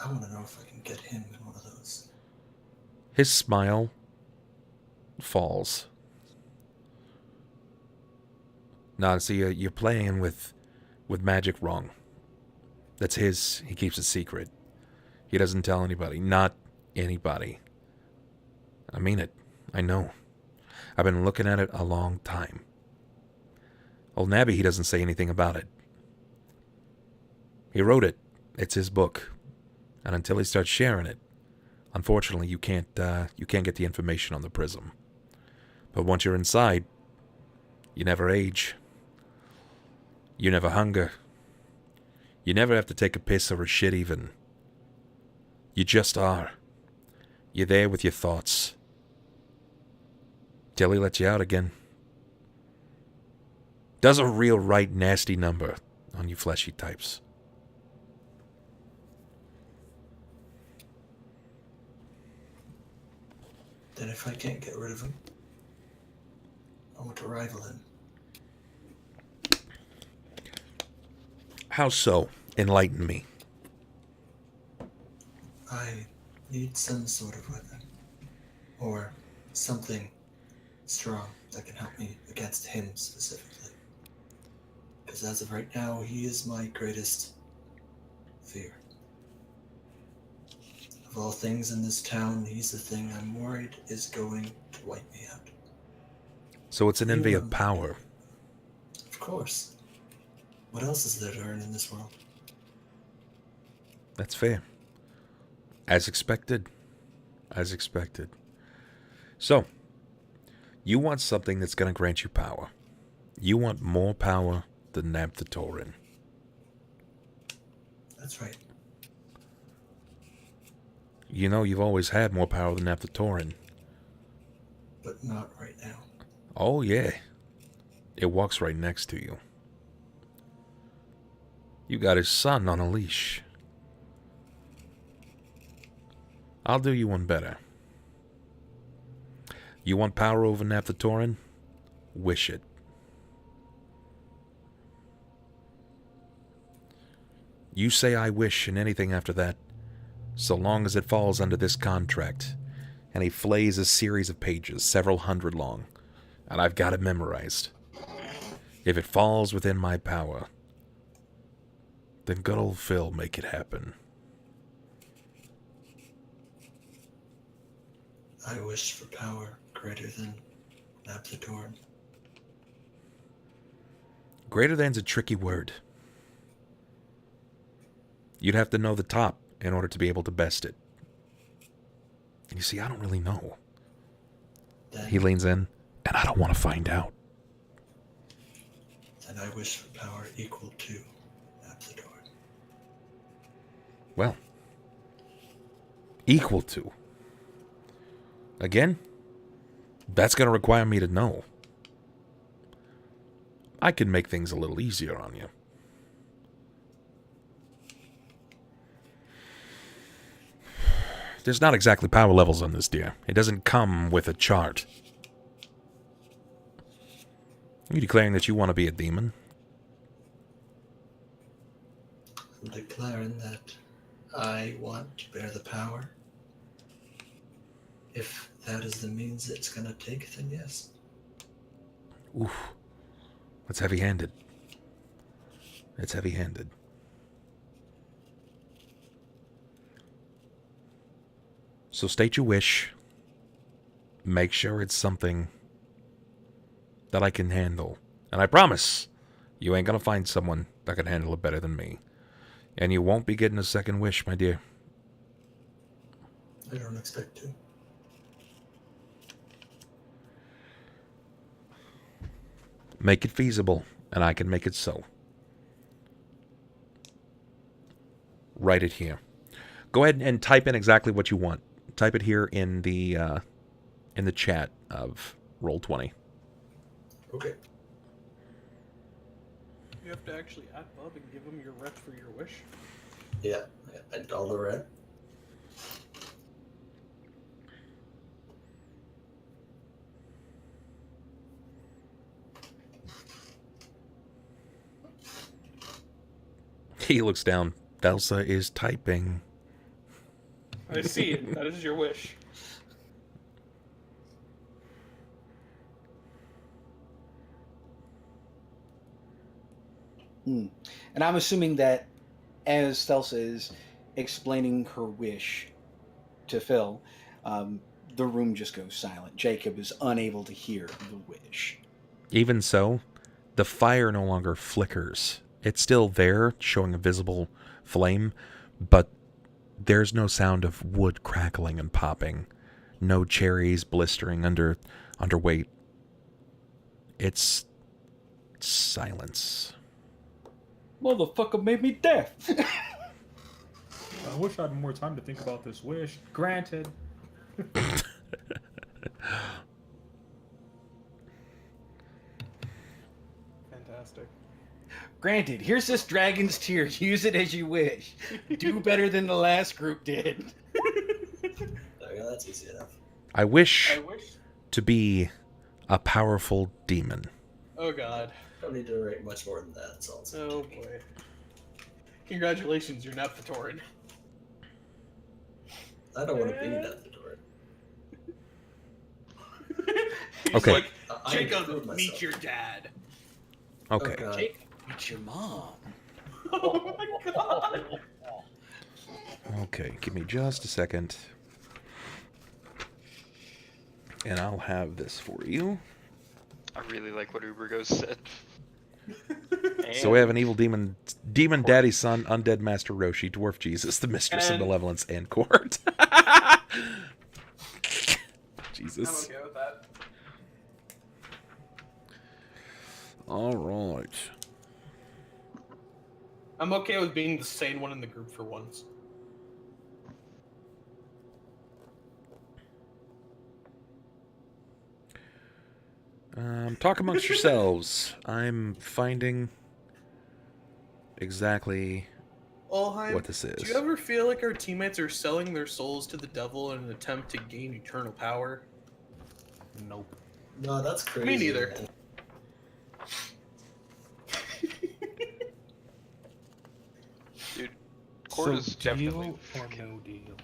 S6: I want to know if I can get him in one of those.
S1: His smile falls. Nah, see, you're playing with magic wrong. That's his. He keeps it secret. He doesn't tell anybody. Not anybody. I mean it. I know. I've been looking at it a long time. Old Nabby, he doesn't say anything about it. He wrote it. It's his book. And until he starts sharing it, unfortunately, you can't get the information on the prism. But once you're inside, you never age. You never hunger. You never have to take a piss or a shit even. You just are. You're there with your thoughts. Till he lets you out again. Does a real right nasty number on you fleshy types.
S6: Then if I can't get rid of him, I want to rival him.
S1: How so? Enlighten me.
S6: I need some sort of weapon. Or something strong that can help me against him specifically. Because as of right now, he is my greatest fear. Of all things in this town, he's the thing I'm worried is going to wipe me out.
S1: So it's an envy of power.
S6: Of course. What else is there to earn in this world?
S1: That's fair. As expected. As expected. So, you want something that's going to grant you power. You want more power than Nabthatorin.
S6: That's right.
S1: You know you've always had more power than Nabthatorin.
S6: But not right now.
S1: Oh, yeah. It walks right next to you. You got his son on a leash. I'll do you one better. You want power over Nabthatorin? Wish it. You say I wish, and anything after that, so long as it falls under this contract. And he flays a series of pages, several hundred long, and I've got it memorized. If it falls within my power, then good old Phil make it happen.
S6: I wish for power greater than Nabthatorin.
S1: Greater than's a tricky word. You'd have to know the top in order to be able to best it. And you see, I don't really know.
S6: Then,
S1: He leans in, and I don't want to find out.
S6: then I wish for power equal to Nabthatorin.
S1: Well, equal to. Again, that's going to require me to know. I can make things a little easier on you. There's not exactly power levels on this, dear. It doesn't come with a chart. Are you declaring that you want to be a demon?
S6: I'm declaring that I want to bear the power. If that is the means it's going to take, then yes.
S1: Oof. That's heavy-handed. It's heavy-handed. So state your wish. Make sure it's something that I can handle. And I promise, you ain't gonna find someone that can handle it better than me. And you won't be getting a second wish, my dear.
S6: I don't expect to.
S1: Make it feasible, and I can make it so. Write it here. Go ahead and type in exactly what you want. Type it here in the chat of Roll20.
S6: Okay.
S3: You have to actually add Bub and give him your ret for your wish.
S6: Yeah, and all the red.
S1: He looks down. Thelsa is typing.
S3: I see it. That is your wish.
S4: And I'm assuming that as Thelsa is explaining her wish to Phil, the room just goes silent. Jacob is unable to hear the wish.
S1: Even so, the fire no longer flickers. It's still there, showing a visible flame, but there's no sound of wood crackling and popping. No cherries blistering under weight. It's silence.
S4: Motherfucker made me deaf.
S5: I wish I had more time to think about this wish. Granted.
S3: Fantastic.
S4: Granted, here's this dragon's tear. Use it as you wish. Do better than the last group did.
S6: Oh, yeah, that's easy enough.
S1: I wish
S3: I wish.
S1: to be a powerful demon.
S3: Oh god.
S6: Don't need to write much more than that. That's all.
S3: Oh boy. Congratulations, you're not the Torin.
S6: I don't want to be that the door.
S1: Okay.
S3: Like,
S6: I
S3: Jacob,
S6: improved
S3: meet
S6: myself.
S3: your dad.
S1: Okay.
S6: Oh, God.
S4: Jacob, meet your mom.
S3: Oh my god.
S1: Okay, give me just a second. And I'll have this for you.
S2: I really like what Ubergo said.
S1: So we have an evil demon daddy son, undead master Roshi, dwarf Jesus, the mistress of
S3: And-
S1: malevolence, and Cort. Jesus.
S3: I'm okay with that.
S1: All right.
S3: I'm okay with being the sane one in the group for once.
S1: Talk amongst yourselves. I'm finding exactly
S3: Ulhime,
S1: what this is.
S3: do you ever feel like our teammates are selling their souls to the devil in an attempt to gain eternal power?
S5: Nope.
S6: No, that's crazy.
S3: Me neither.
S6: man.
S2: Dude, Cort is definitely
S5: deal or no deal?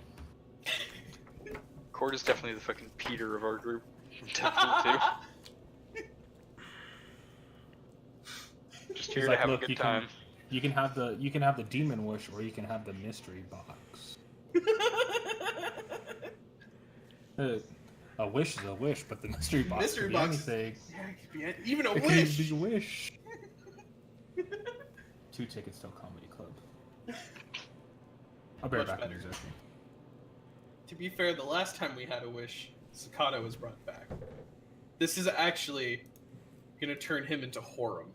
S2: Cort is definitely the fucking Peter of our group. Definitely too. Just here
S5: He's
S2: to
S5: like,
S2: have a
S5: "Look,
S2: good
S5: you
S2: time.
S5: You can have the demon wish, or you can have the mystery box. A wish is a wish, but the mystery box
S3: Mystery
S5: could
S3: box.
S5: be anything.
S3: Yeah, it could be even a
S5: It
S3: wish.
S5: could be a wish. 2 tickets to a comedy club. I'll be right
S3: Much
S5: back,
S3: better.
S5: musician.
S3: To be fair, the last time we had a wish, Sakata was brought back. This is actually gonna turn him into Horum.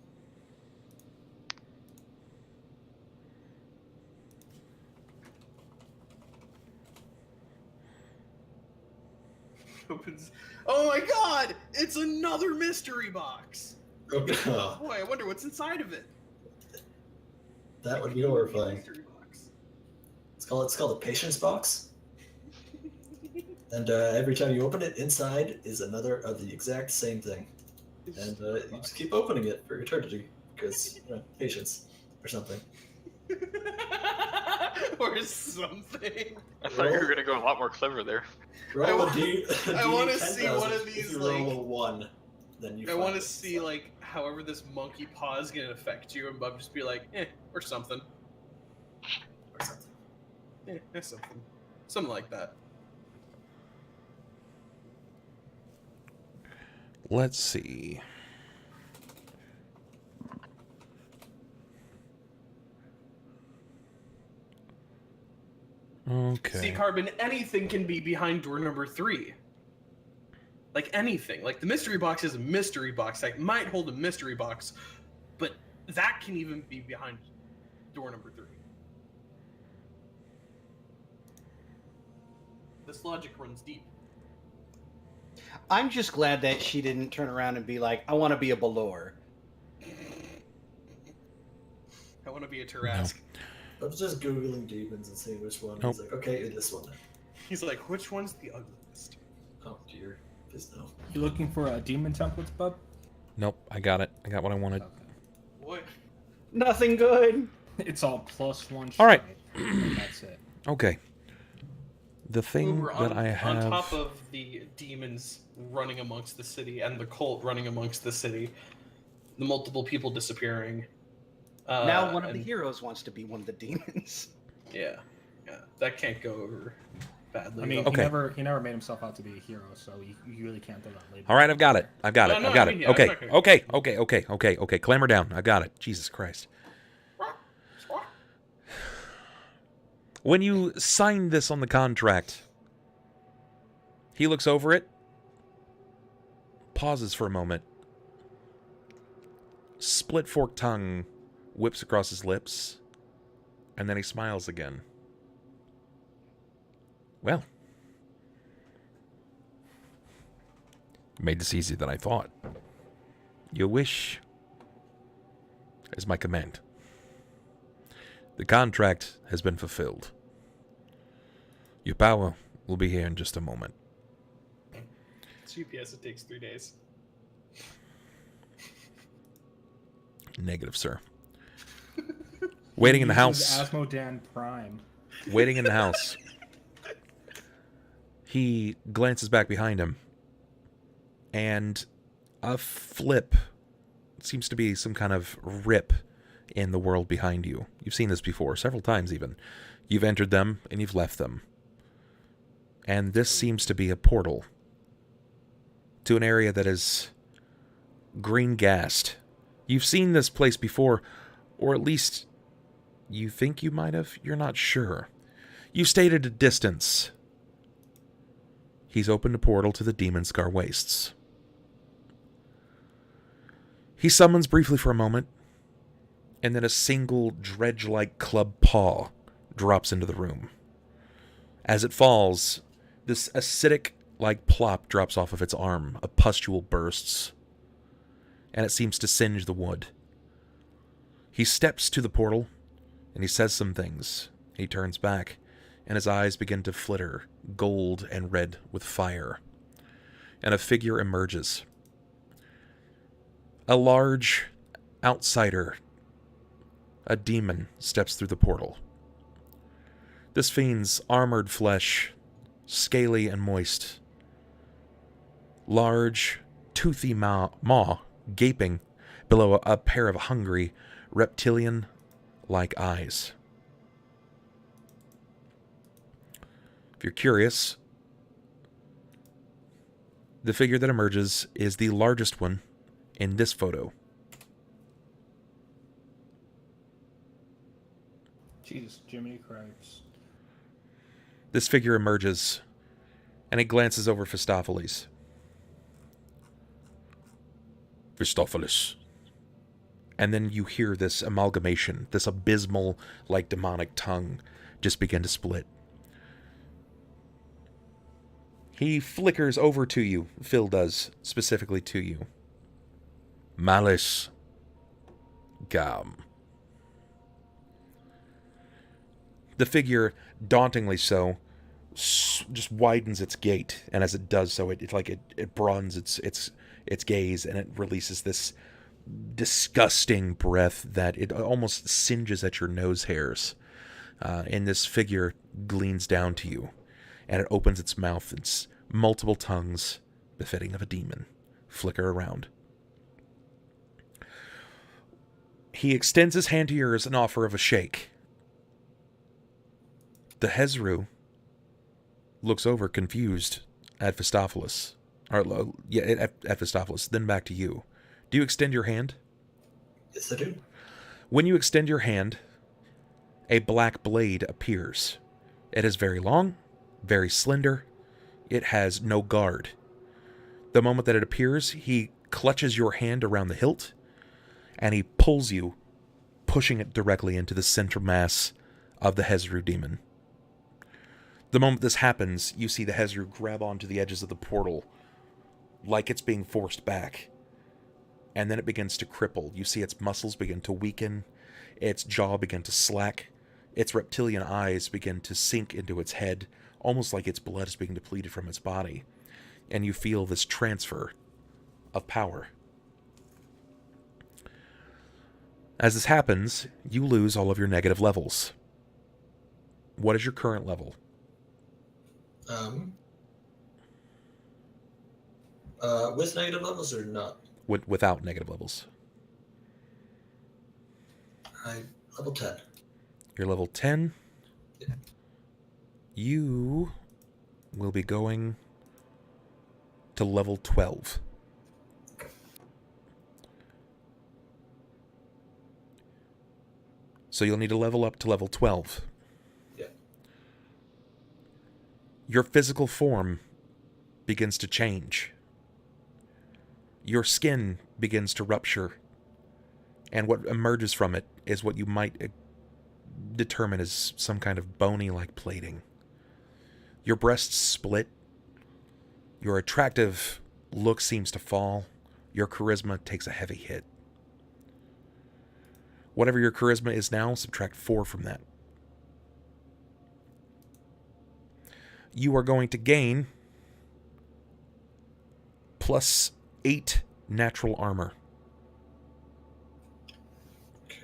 S3: Opens. Oh my god! It's another mystery box!
S6: Oh, God.
S3: Boy, I wonder what's inside of it.
S6: That would be horrifying.
S3: Mystery box.
S6: It's called a patience box. And every time you open it, inside is another of the exact same thing. And you just keep opening it for eternity because patience or something.
S3: Or something.
S2: I thought you were gonna go a lot more clever there.
S6: Roll
S3: wa-
S6: a D.
S3: I wanna
S6: 10,000.
S3: see one of
S6: If
S3: these,
S6: you roll
S3: like-
S6: a 1, then you.
S3: I
S6: find
S3: want to
S6: it.
S3: see, like, however this monkey paw is going to affect you, and Bub just be like, or something.
S6: Or something.
S3: Something. Something like that.
S1: Let's see.
S3: See,
S1: Okay.
S3: Carbon, anything can be behind door number 3. Like anything. Like the mystery box is a mystery box. That might hold a mystery box, but that can even be behind door number 3. This logic runs deep.
S4: I'm just glad that she didn't turn around and be like, I want to be a Balor.
S3: I want to be a Tarask.
S6: I was just Googling demons and seeing which one.
S1: Nope.
S6: He's like, okay, this one.
S3: He's like, which one's the ugliest?
S6: Oh dear. Please no.
S5: You looking for demon templates, bub?
S1: Nope, I got it. I got what I wanted.
S5: Okay.
S3: What?
S4: Nothing good.
S5: It's all +1.
S1: All right.
S5: And that's it.
S1: Okay. The thing
S3: Uber,
S1: that I have...
S3: on top of the demons running amongst the city and the cult running amongst the city, the multiple people disappearing.
S4: Now one of the heroes wants to be one of the demons.
S3: Yeah, that can't go over badly.
S5: I mean,
S1: Okay.
S5: he never made himself out to be a hero, so you really can't throw that label.
S1: All right, I've got it. I've got it.
S3: No,
S1: I've got
S3: I mean,
S1: it.
S3: yeah, I'm
S1: Okay.
S3: not gonna-
S1: Okay. Clamor down. I got it. Jesus Christ. When you sign this on the contract, he looks over it, pauses for a moment, split forked tongue whips across his lips, and then he smiles again. Well, made this easier than I thought. Your wish is my command. The contract has been fulfilled. Your power will be here in just a moment.
S3: It's UPS, it takes 3 days.
S1: Negative, sir. Waiting in the house.
S5: Asmodan Prime.
S1: Waiting in the house. He glances back behind him, and a flip seems to be some kind of rip in the world behind you. You've seen this before, several times even. You've entered them, and you've left them. And this seems to be a portal to an area that is green-gassed. You've seen this place before, or at least you think you might have. You're not sure. You've stayed at a distance. He's opened a portal to the Demon Scar Wastes. He summons briefly for a moment, and then a single dredge-like club paw drops into the room. As it falls, this acidic-like plop drops off of its arm. A pustule bursts, and it seems to singe the wood. He steps to the portal, and he says some things. He turns back, and his eyes begin to flitter, gold and red with fire. And a figure emerges. A large outsider, a demon, steps through the portal. This fiend's armored flesh, scaly and moist. Large, toothy maw gaping below a pair of hungry, reptilian-like eyes. If you're curious, the figure that emerges is the largest one in this photo.
S5: Jesus, Jiminy Cripes.
S1: This figure emerges, and it glances over Phistopheles. Phistopheles. And then you hear this amalgamation, this abysmal, like demonic tongue, just begin to split. He flickers over to you. Phil does, specifically to you. Malice. Gum. The figure, dauntingly so, just widens its gait, and as it does so, it broadens its gaze, and it releases this disgusting breath that it almost singes at your nose hairs. And this figure leans down to you, and it opens its mouth. Its multiple tongues, befitting of a demon, flicker around. He extends his hand to yours in offer of a shake. The Hezru looks over, confused, at Phistopheles. At Phistopheles, then back to you. Do you extend your hand?
S6: Yes, I do.
S1: When you extend your hand, a black blade appears. It is very long, very slender. It has no guard. The moment that it appears, he clutches your hand around the hilt, and he pulls you, pushing it directly into the center mass of the Hezru demon. The moment this happens, you see the Hezru grab onto the edges of the portal, like it's being forced back. And then it begins to cripple. You see its muscles begin to weaken, its jaw begin to slack, its reptilian eyes begin to sink into its head, almost like its blood is being depleted from its body. And you feel this transfer of power. As this happens, you lose all of your negative levels. What is your current level?
S6: With negative levels or not?
S1: Without negative levels.
S6: Level 10.
S1: You're level 10.
S6: Yeah.
S1: You will be going to level 12. So you'll need to level up to level 12.
S6: Yeah.
S1: Your physical form begins to change. Your skin begins to rupture. And what emerges from it is what you might determine as some kind of bony-like plating. Your breasts split. Your attractive look seems to fall. Your charisma takes a heavy hit. Whatever your charisma is now, subtract 4 from that. You are going to gain plus 8 natural armor.
S6: Okay.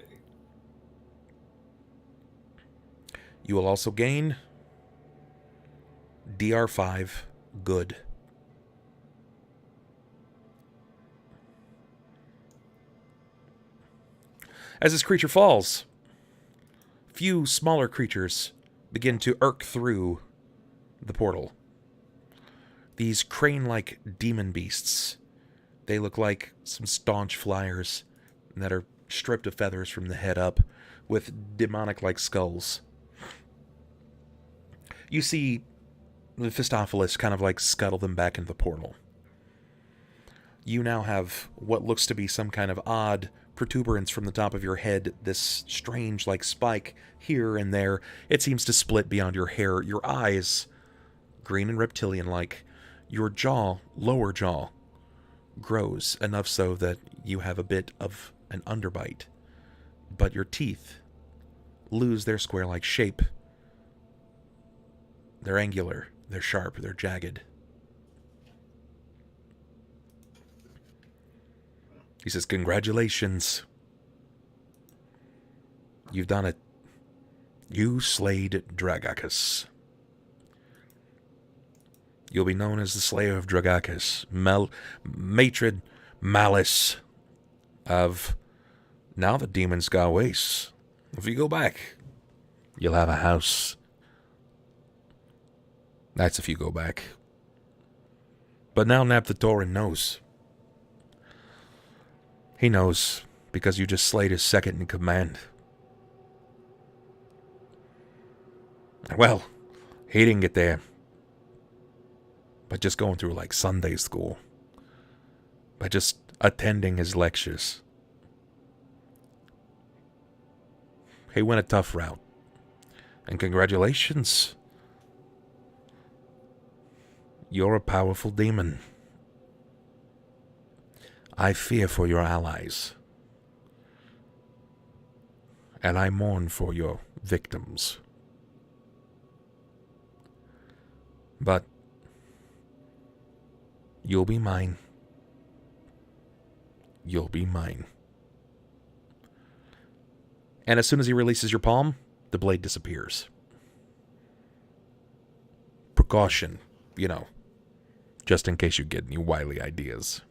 S1: You will also gain DR5 good. As this creature falls, few smaller creatures begin to irk through the portal. These crane-like demon beasts, they look like some staunch flyers that are stripped of feathers from the head up, with demonic-like skulls. You see the Mephistopheles kind of like scuttle them back into the portal. You now have what looks to be some kind of odd protuberance from the top of your head, this strange like spike here and there. It seems to split beyond your hair. Your eyes, green and reptilian-like. Your jaw, lower jaw, grows enough so that you have a bit of an underbite. But your teeth lose their square-like shape. They're angular, they're sharp, they're jagged. He says, "Congratulations. You've done it. You slayed Dragakis. You'll be known as the Slayer of Dragakis, Matred Malice of now the demon's Garwace. If you go back, you'll have a house. That's if you go back. But now Naphtatorin knows. He knows because you just slayed his second in command. Well, he didn't get there by just going through like Sunday school, by just attending his lectures. He went a tough route. And congratulations. You're a powerful demon. I fear for your allies. And I mourn for your victims. But you'll be mine. You'll be mine. And as soon as he releases your palm, the blade disappears. Precaution, you know, just in case you get any wily ideas.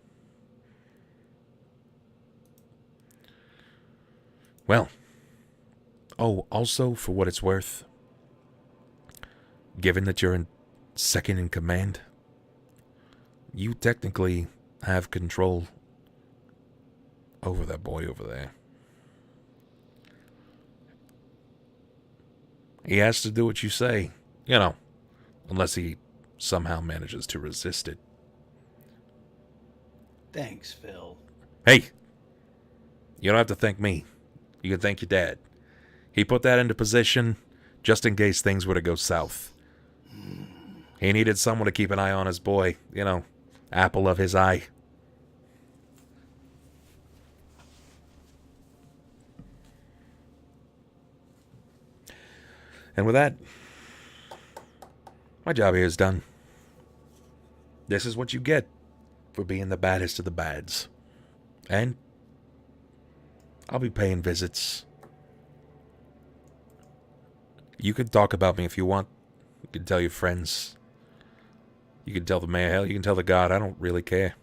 S1: Well, oh, also, for what it's worth, given that you're second in command, you technically have control over that boy over there. He has to do what you say, you know, unless he somehow manages to resist it.
S4: Thanks, Phil.
S1: Hey, you don't have to thank me. You can thank your dad. He put that into position just in case things were to go south. He needed someone to keep an eye on his boy, you know, apple of his eye. And with that, my job here is done. This is what you get for being the baddest of the bads. And I'll be paying visits. You can talk about me if you want. You can tell your friends. You can tell the mayor, hell, you can tell the god. I don't really care.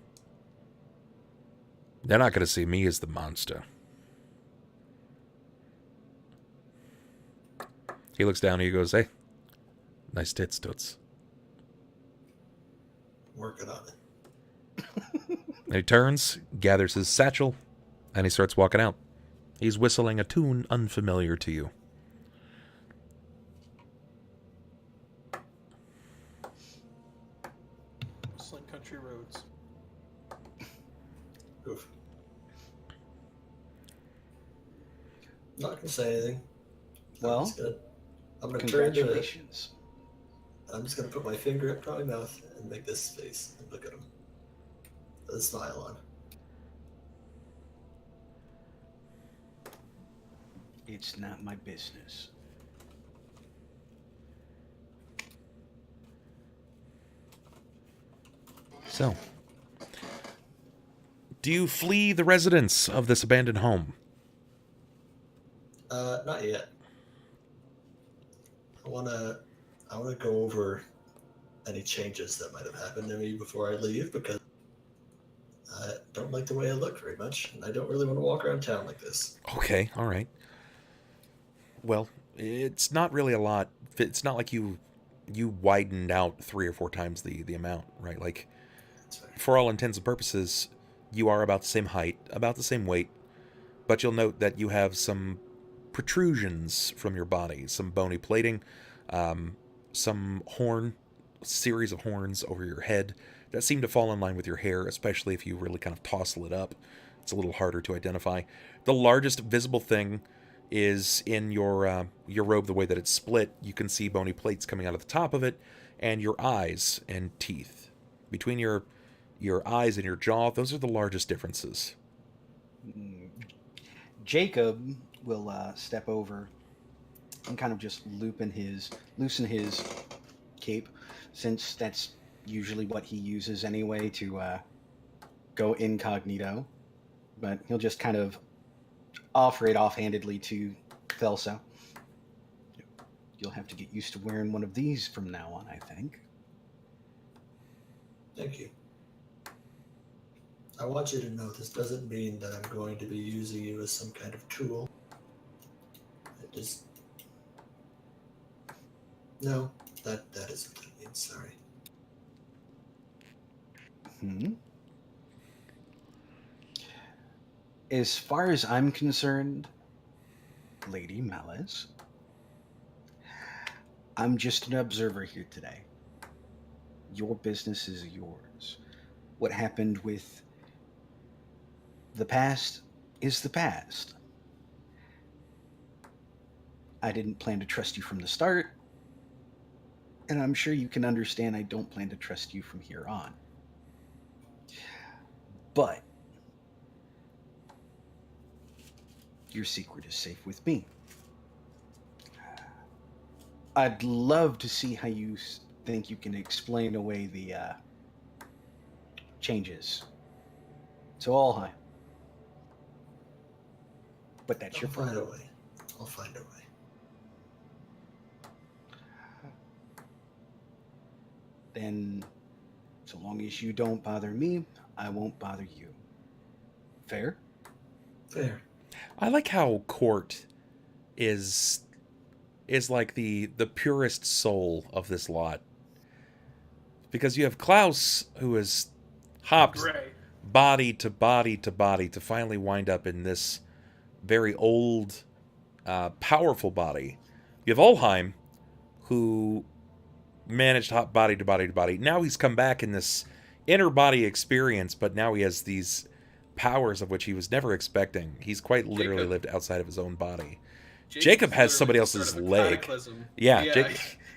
S1: They're not going to see me as the monster. He looks down and he goes, hey, nice tits, Toots.
S6: Working on it.
S1: And he turns, gathers his satchel, and he starts walking out. He's whistling a tune unfamiliar to you.
S3: Whistling country roads.
S6: Oof. Not gonna say anything.
S4: Well,
S6: I'm gonna turn to.
S4: congratulations.
S6: I'm just gonna put my finger up to my mouth and make this face and look at him. With a smile on.
S4: It's not my business.
S1: So, do you flee the residence of this abandoned home?
S6: Not yet. I wanna go over any changes that might have happened to me before I leave because I don't like the way I look very much, and I don't really want to walk around town like this.
S1: Okay, all right. Well, it's not really a lot. It's not like you widened out 3 or 4 times the amount, right? Like,
S6: That's fair.
S1: for all intents and purposes, you are about the same height, about the same weight, but you'll note that you have some protrusions from your body, some bony plating, some series of horns over your head that seem to fall in line with your hair, especially if you really kind of tousle it up. It's a little harder to identify. The largest visible thing is in your robe, the way that it's split. You can see bony plates coming out of the top of it, and your eyes and teeth. Between your eyes and your jaw, those are the largest differences.
S4: Jacob will step over and kind of just loosen his cape, since that's usually what he uses anyway to go incognito. But he'll just kind of offer it offhandedly to Thelsa. You'll have to get used to wearing one of these from now on, I think.
S6: Thank you. I want you to know this doesn't mean that I'm going to be using you as some kind of tool. It just... No, that isn't what it means, sorry.
S4: As far as I'm concerned, Lady Malice, I'm just an observer here today. Your business is yours. What happened with the past is the past. I didn't plan to trust you from the start, and I'm sure you can understand I don't plan to trust you from here on. But your secret is safe with me. I'd love to see how you think you can explain away the changes to Ulhime. But that's your
S6: I'll find a
S4: problem.
S6: way. I'll find a way.
S4: Then, so long as you don't bother me, I won't bother you. Fair?
S6: Fair.
S1: I like how Cort is like the purest soul of this lot. Because you have Klaus, who has hopped
S3: Gray.
S1: body to body to body to finally wind up in this very old, powerful body. You have Ulhime, who managed to hop body to body to body. Now he's come back in this inner body experience, but now he has these powers of which he was never expecting. He's quite literally
S3: Jacob.
S1: lived outside of his own body.
S3: Jacob's
S1: Jacob has
S3: literally
S1: somebody
S3: the
S1: else's
S3: start of a
S1: leg.
S3: cataclysm.
S1: Yeah,
S3: Yeah,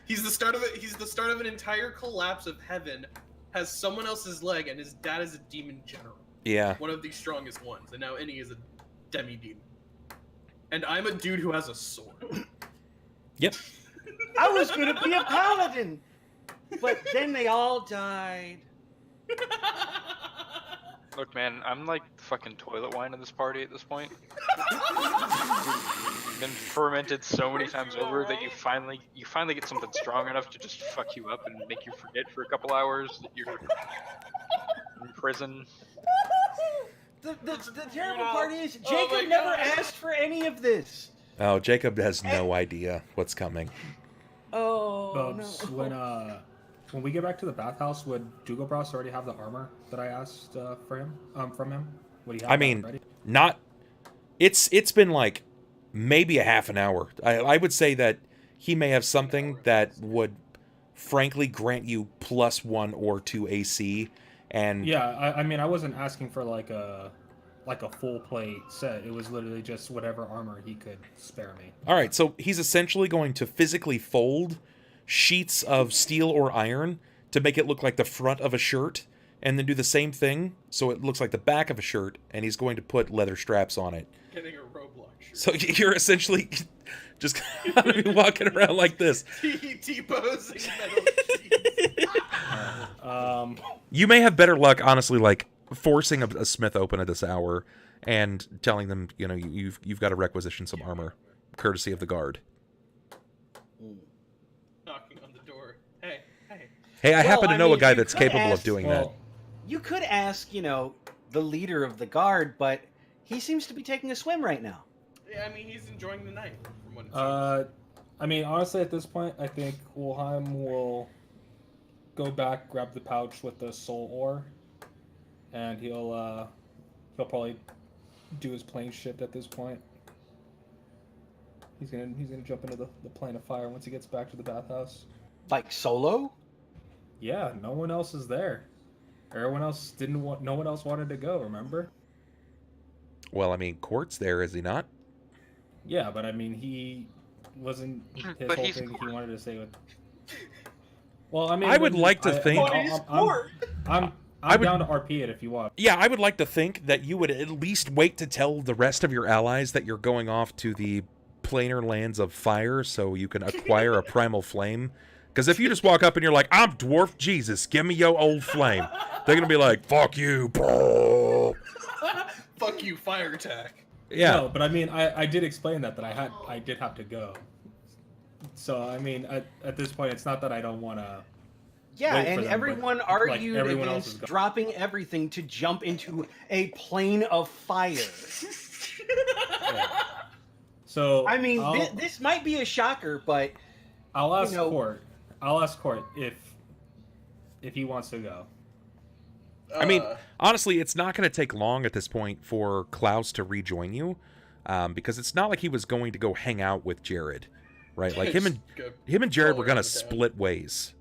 S3: he's the start of it. He's the start of an entire collapse of heaven. Has someone else's leg, and his dad is a demon general.
S1: Yeah.
S3: One of the strongest ones, and now Innie is a demi-demon. And I'm a dude who has a sword.
S1: Yep.
S4: I was gonna be a paladin, but then they all died.
S2: Look, man, I'm like the fucking toilet wine of this party at this point. Been fermented so many times over that you finally get something strong enough to just fuck you up and make you forget for a couple hours that you're in prison.
S4: The terrible part is Jacob never asked for any of this.
S1: Oh, Jacob has no idea what's coming.
S4: Oh
S5: Bubs,
S4: no.
S5: when we get back to the bathhouse, would Dugobras already have the armor that I asked for him from him? Would he have
S1: I
S5: that
S1: mean,
S5: ready?
S1: not. It's been like maybe a half an hour. I would say that he may have something that would, frankly, grant you +1 or 2 AC. And
S5: Yeah, I mean, I wasn't asking for like a full plate set. It was literally just whatever armor he could spare me.
S1: all right, so he's essentially going to physically fold sheets of steel or iron to make it look like the front of a shirt, and then do the same thing so it looks like the back of a shirt, and he's going to put leather straps on it.
S3: Getting a Roblox shirt.
S1: So you're essentially just gonna be walking around like this.
S3: T-posing metal sheets.
S1: You may have better luck, honestly, like forcing a smith open at this hour and telling them, you know, you've got to requisition some armor, courtesy of the guard.
S3: Knocking on the door. Hey.
S1: Hey, I
S4: Well,
S1: happen to
S4: I
S1: know a
S4: mean,
S1: guy
S4: you
S1: that's
S4: could
S1: capable of
S4: ask-
S1: doing that.
S4: You could ask, the leader of the guard, but he seems to be taking a swim right now.
S3: Yeah, I mean, he's enjoying the night. From what it seems.
S5: I mean, honestly, at this point, I think Ulhime will go back, grab the pouch with the soul ore, and he'll probably do his plane shift at this point. He's gonna jump into the plane of fire once he gets back to the bathhouse.
S4: Like solo?
S5: Yeah, no one else is there. Everyone else didn't want. No one else wanted to go. Remember?
S1: Well, I mean, Cort's there, is he not?
S5: Yeah, but I mean, he wasn't. His
S2: But
S5: whole
S2: he's
S5: thing. He
S2: Cort.
S5: wanted to stay with. Well, I mean,
S1: I would like to think-
S3: What is Cort?
S5: I'm
S1: I would-
S5: down to RP it if you want.
S1: Yeah, I would like to think that you would at least wait to tell the rest of your allies that you're going off to the planar lands of fire so you can acquire a primal flame. Because if you just walk up and you're like, I'm Dwarf Jesus, give me your old flame, they're going to be like, fuck you, bro.
S3: Fuck you, fire attack.
S1: Yeah.
S5: No, but I mean, I did explain that I did have to go. So I mean, at this point, it's not that I don't want to.
S4: Yeah,
S5: Wait for
S4: and
S5: them, but,
S4: everyone
S5: like,
S4: argued
S5: everyone else is
S4: against
S5: gone.
S4: dropping everything to jump into a plane of fire.
S5: So
S4: I mean,
S5: I'll,
S4: this might be a shocker, but
S5: I'll ask
S4: you know-
S5: Cort. I'll ask Cort if he wants to go.
S1: I mean, honestly, it's not going to take long at this point for Klaus to rejoin you, because it's not like he was going to go hang out with Jared, right? Like him and Jared were going to split ways.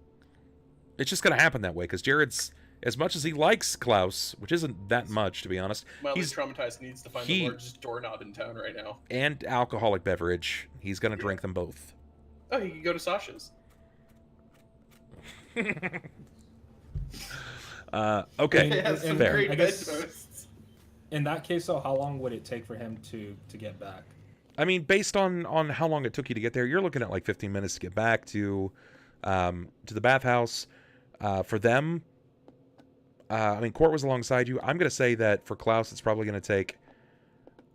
S1: It's just going to happen that way because Jared's, as much as he likes Klaus, which isn't that much to be honest,
S3: Mildly
S1: he's
S3: traumatized, needs to find
S1: he-
S3: the largest doorknob in town right now.
S1: and alcoholic beverage. He's going to drink them both.
S3: Oh, he could go to Sasha's.
S1: Okay,
S3: It has some
S1: fair.
S3: great
S5: I guess-
S3: bedposts.
S5: In that case, though, how long would it take for him to get back?
S1: I mean, based on how long it took you to get there, you're looking at like 15 minutes to get back to the bathhouse. For them, I mean, Cort was alongside you. I'm going to say that for Klaus, it's probably going to take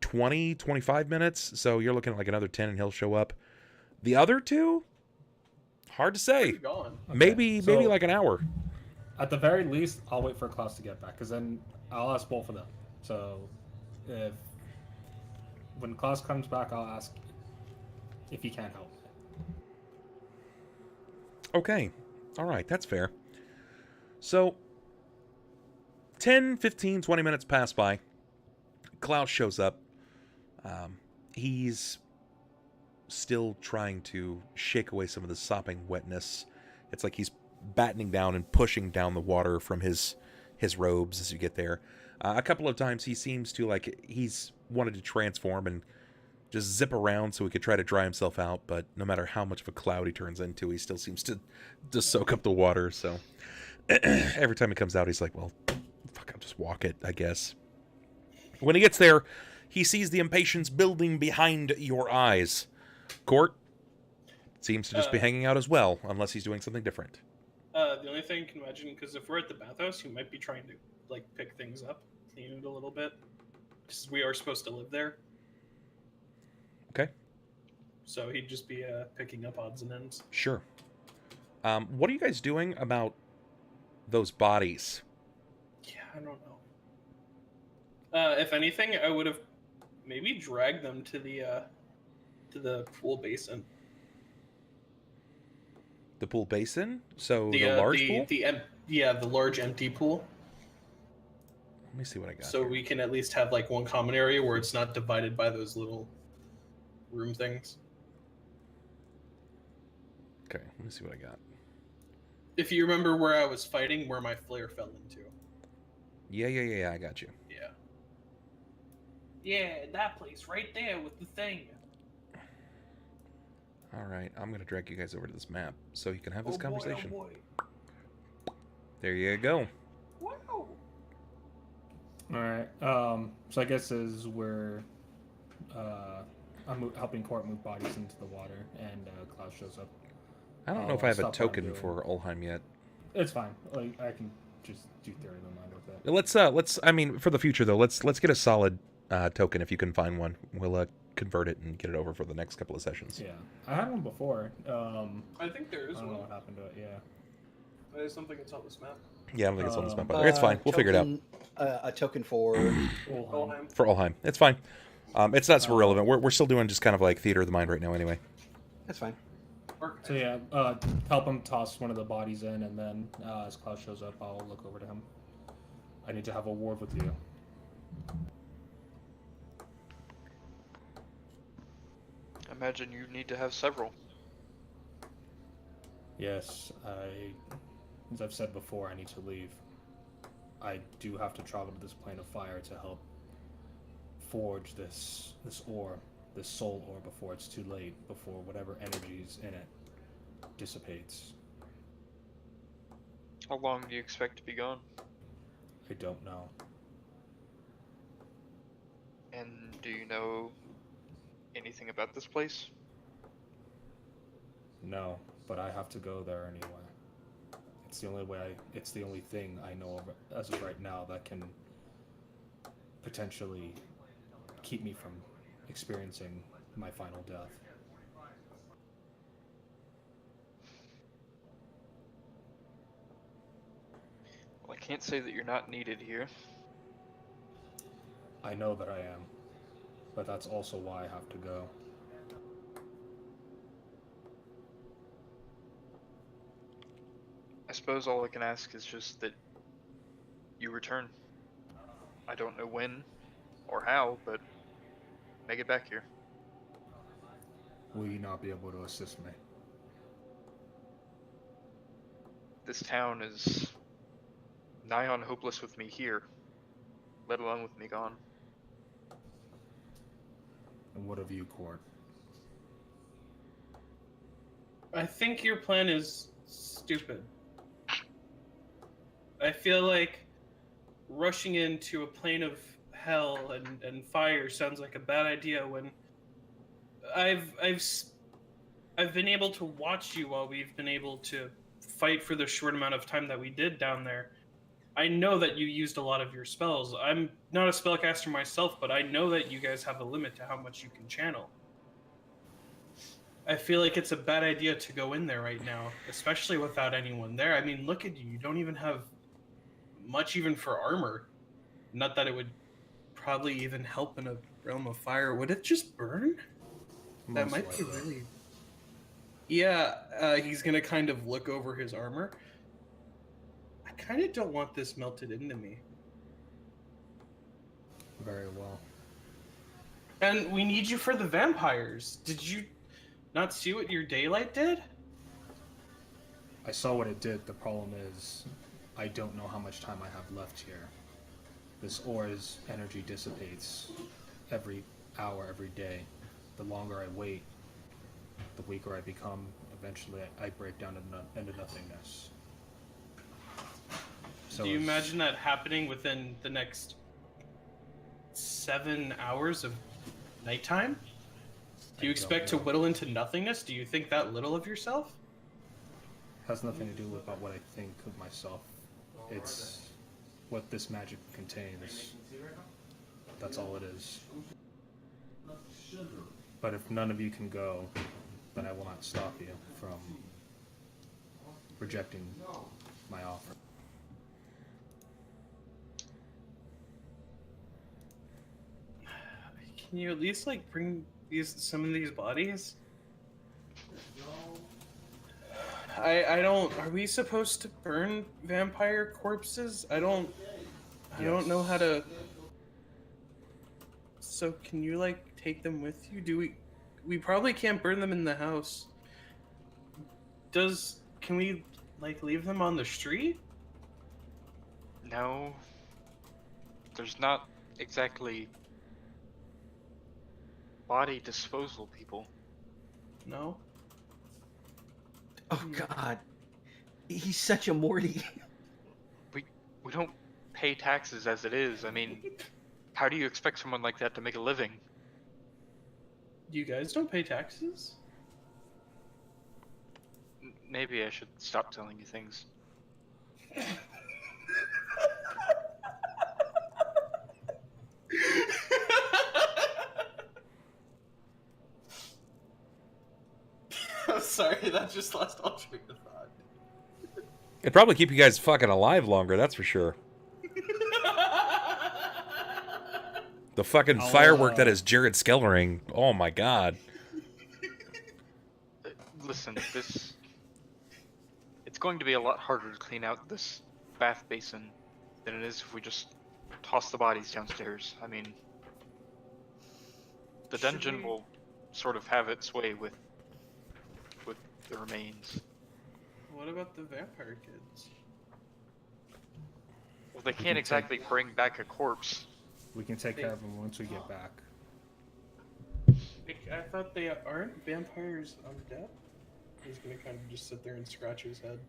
S1: 25 minutes. So you're looking at like another 10 and he'll show up. The other two, hard to say.
S3: Pretty gone.
S5: Okay,
S1: Maybe
S5: so
S1: like an hour.
S5: At the very least, I'll wait for Klaus to get back, because then I'll ask both of them. So, when Klaus comes back, I'll ask if he can help.
S1: Okay. All right. That's fair. So 10, 15, 20 minutes pass by. Klaus shows up. He's still trying to shake away some of the sopping wetness. It's like he's battening down and pushing down the water from his his robes as you get there. A couple of times he seems to, like, he's wanted to transform and just zip around so he could try to dry himself out, but no matter how much of a cloud he turns into, he still seems to soak up the water, so every time he comes out, he's like, well, fuck, I'll just walk it, I guess. When he gets there, he sees the impatience building behind your eyes. Cort seems to just be hanging out as well, unless he's doing something different.
S3: The only thing I can imagine, because if we're at the bathhouse, he might be trying to, like, pick things up, clean it a little bit. Because we are supposed to live there.
S1: Okay.
S3: So he'd just be picking up odds and ends.
S1: Sure. What are you guys doing about those bodies?
S3: Yeah, I don't know. If anything, I would have maybe dragged them to the pool basin.
S1: The pool basin? So the large pool?
S3: The large empty pool.
S1: Let me see what I got.
S3: So
S1: here.
S3: we can at least have like one common area where it's not divided by those little room things.
S1: Okay, let me see what I got.
S3: If you remember where I was fighting, where my flare fell into.
S1: Yeah, I got you.
S3: Yeah. Yeah, that place right there with the thing.
S1: Alright, I'm going to drag you guys over to this map so you can have this conversation.
S3: Boy.
S1: There you go.
S3: Wow.
S5: Alright, so I guess as we're I'm helping Cort move bodies into the water, and Klaus shows up.
S1: I don't know if I have a
S5: stop what I'm
S1: token
S5: doing.
S1: for Ulhime yet.
S5: It's fine. Like, I can just do theory of the mind with it.
S1: Let's I mean, for the future though, let's get a solid token if you can find one. We'll convert it and get it over for the next couple of sessions.
S5: Yeah, I had one before.
S3: I think there is
S5: I don't know
S3: one.
S5: what happened to it. Yeah.
S3: There's something that's on this map.
S1: Yeah, I don't think it's on this map either. It's fine. We'll figure it out.
S4: A token for
S5: Ulhime.
S1: For Ulhime. It's fine. It's not super relevant. We're still doing just kind of like theater of the mind right now anyway.
S4: That's fine.
S5: So yeah, help him toss one of the bodies in, and then as Klaus shows up, I'll look over to him. I need to have a word with you.
S2: I imagine you need to have several.
S5: Yes, as I've said before, I need to leave. I do have to travel to this plane of fire to help forge this ore, this soul ore, before it's too late, before whatever energy's in it dissipates.
S2: How long do you expect to be gone?
S5: I don't know.
S2: And do you know anything about this place?
S5: No, but I have to go there anyway. It's the only way. It's the only thing I know of as of right now that can potentially keep me from experiencing my final death.
S2: Well, I can't say that you're not needed here.
S5: I know that I am, but that's also why I have to go.
S2: I suppose all I can ask is just that you return. I don't know when or how, but make it back here.
S5: Will you not be able to assist me?
S2: This town is nigh on hopeless with me here, let alone with me gone.
S5: And what of you, Cort?
S3: I think your plan is stupid. I feel like rushing into a plane of hell and fire sounds like a bad idea when I've been able to watch you while we've been able to fight for the short amount of time that we did down there. I know that you used a lot of your spells. I'm not a spellcaster myself, but I know that you guys have a limit to how much you can channel. I feel like it's a bad idea to go in there right now, especially without anyone there. I mean, look at you. You don't even have much even for armor. Not that it would probably even help in a realm of fire. Would it just burn? That might be really... Yeah, he's going to kind of look over his armor. I kind of don't want this melted into me.
S5: Very well.
S3: And we need you for the vampires. Did you not see what your daylight did?
S5: I saw what it did. The problem is, I don't know how much time I have left here. This aura's energy dissipates every hour, every day. The longer I wait, the weaker I become. Eventually, I break down into nothingness. So
S3: Do you imagine that happening within the next 7 hours of nighttime? Do you expect to whittle into nothingness? Do you think that little of yourself?
S5: Has nothing to do with about what I think of myself. It's what this magic contains. That's all it is. But if none of you can go, then I will not stop you from rejecting my offer.
S3: Can you at least like bring some of these bodies? I don't. Are we supposed to burn vampire corpses? I don't know how to. So can you like take them with you? Do we probably can't burn them in the house. Can we like leave them on the street?
S2: No. There's not exactly body disposal people.
S3: No.
S4: Oh God, he's such a Morty.
S2: We don't pay taxes as it is. I mean, how do you expect someone like that to make a living?
S3: You guys don't pay taxes?
S2: Maybe I should stop telling you things.
S3: I'm sorry, that just lost all train of thought.
S1: It'd probably keep you guys fucking alive longer, that's for sure. The fucking firework that is Jared Skellering. Oh my god.
S2: Listen, it's going to be a lot harder to clean out this bath basin than it is if we just toss the bodies downstairs. I mean, the dungeon will sort of have its way with the remains.
S3: What about the vampire kids?
S2: Well, they can't exactly bring back a corpse.
S5: We can take care of them once we get back.
S3: I thought they aren't vampires undead. He's gonna kind of just sit there and scratch his head.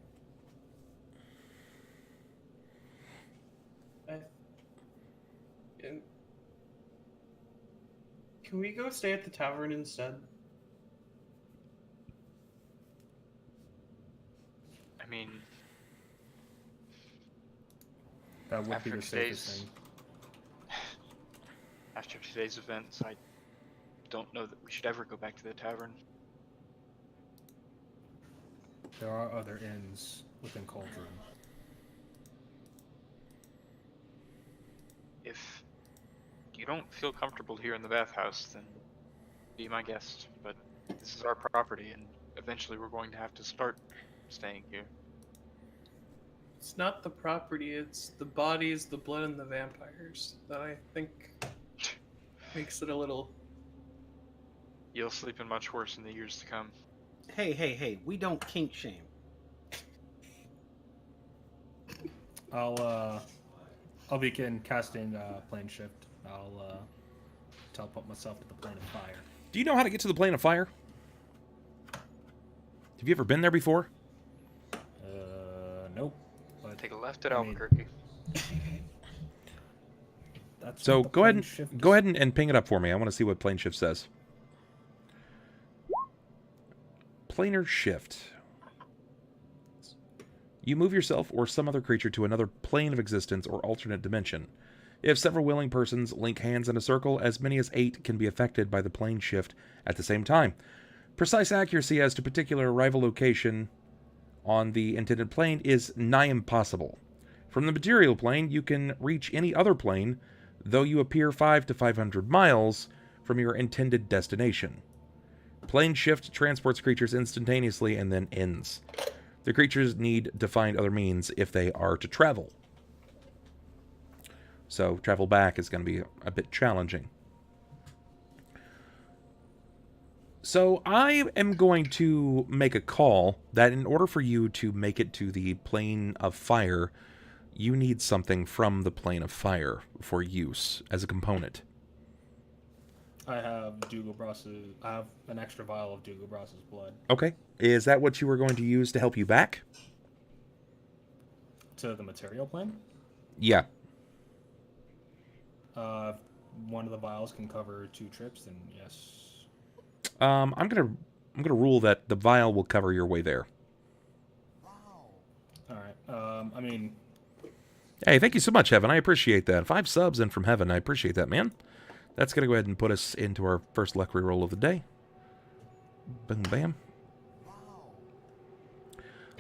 S3: Can we go stay at the tavern instead?
S2: I mean,
S5: That would be
S2: after
S5: the safest
S2: today's
S5: thing.
S2: after today's events, I don't know that we should ever go back to the tavern.
S5: There are other inns within Cauldron.
S2: If you don't feel comfortable here in the bathhouse, then be my guest. But this is our property, and eventually we're going to have to start staying here.
S3: It's not the property, it's the bodies, the blood, and the vampires that I think makes it a little...
S2: You'll sleep in much worse in the years to come.
S4: Hey, we don't kink shame.
S5: I'll begin casting plane shift. I'll teleport myself to the plane of fire.
S1: Do you know how to get to the plane of fire? Have you ever been there before?
S5: Nope. But
S2: Take a left at
S5: I mean,
S2: Albuquerque.
S5: that's
S1: So
S5: what the
S1: go ahead
S5: plane shift
S1: and and ping it up for me. I want to see what plane shift says. Planar shift. You move yourself or some other creature to another plane of existence or alternate dimension. If several willing persons link hands in a circle, as many as 8 can be affected by the plane shift at the same time. Precise accuracy as to particular arrival location on the intended plane is nigh impossible. From the material plane, you can reach any other plane, though you appear 5 to 500 miles from your intended destination. Plane shift transports creatures instantaneously and then ends. The creatures need to find other means if they are to travel. So travel back is going to be a bit challenging. So I am going to make a call that in order for you to make it to the plane of fire, you need something from the plane of fire for use as a component.
S5: I have I have an extra vial of Dugobras's blood.
S1: Okay. Is that what you were going to use to help you back?
S5: To the material plane?
S1: Yeah.
S5: One of the vials can cover 2 trips, then yes.
S1: I'm gonna rule that the vial will cover your way there.
S5: Alright. I mean...
S1: Hey, thank you so much, Heaven. I appreciate that. 5 subs in from Heaven. I appreciate that, man. That's going to go ahead and put us into our first luck reroll of the day. Boom, bam.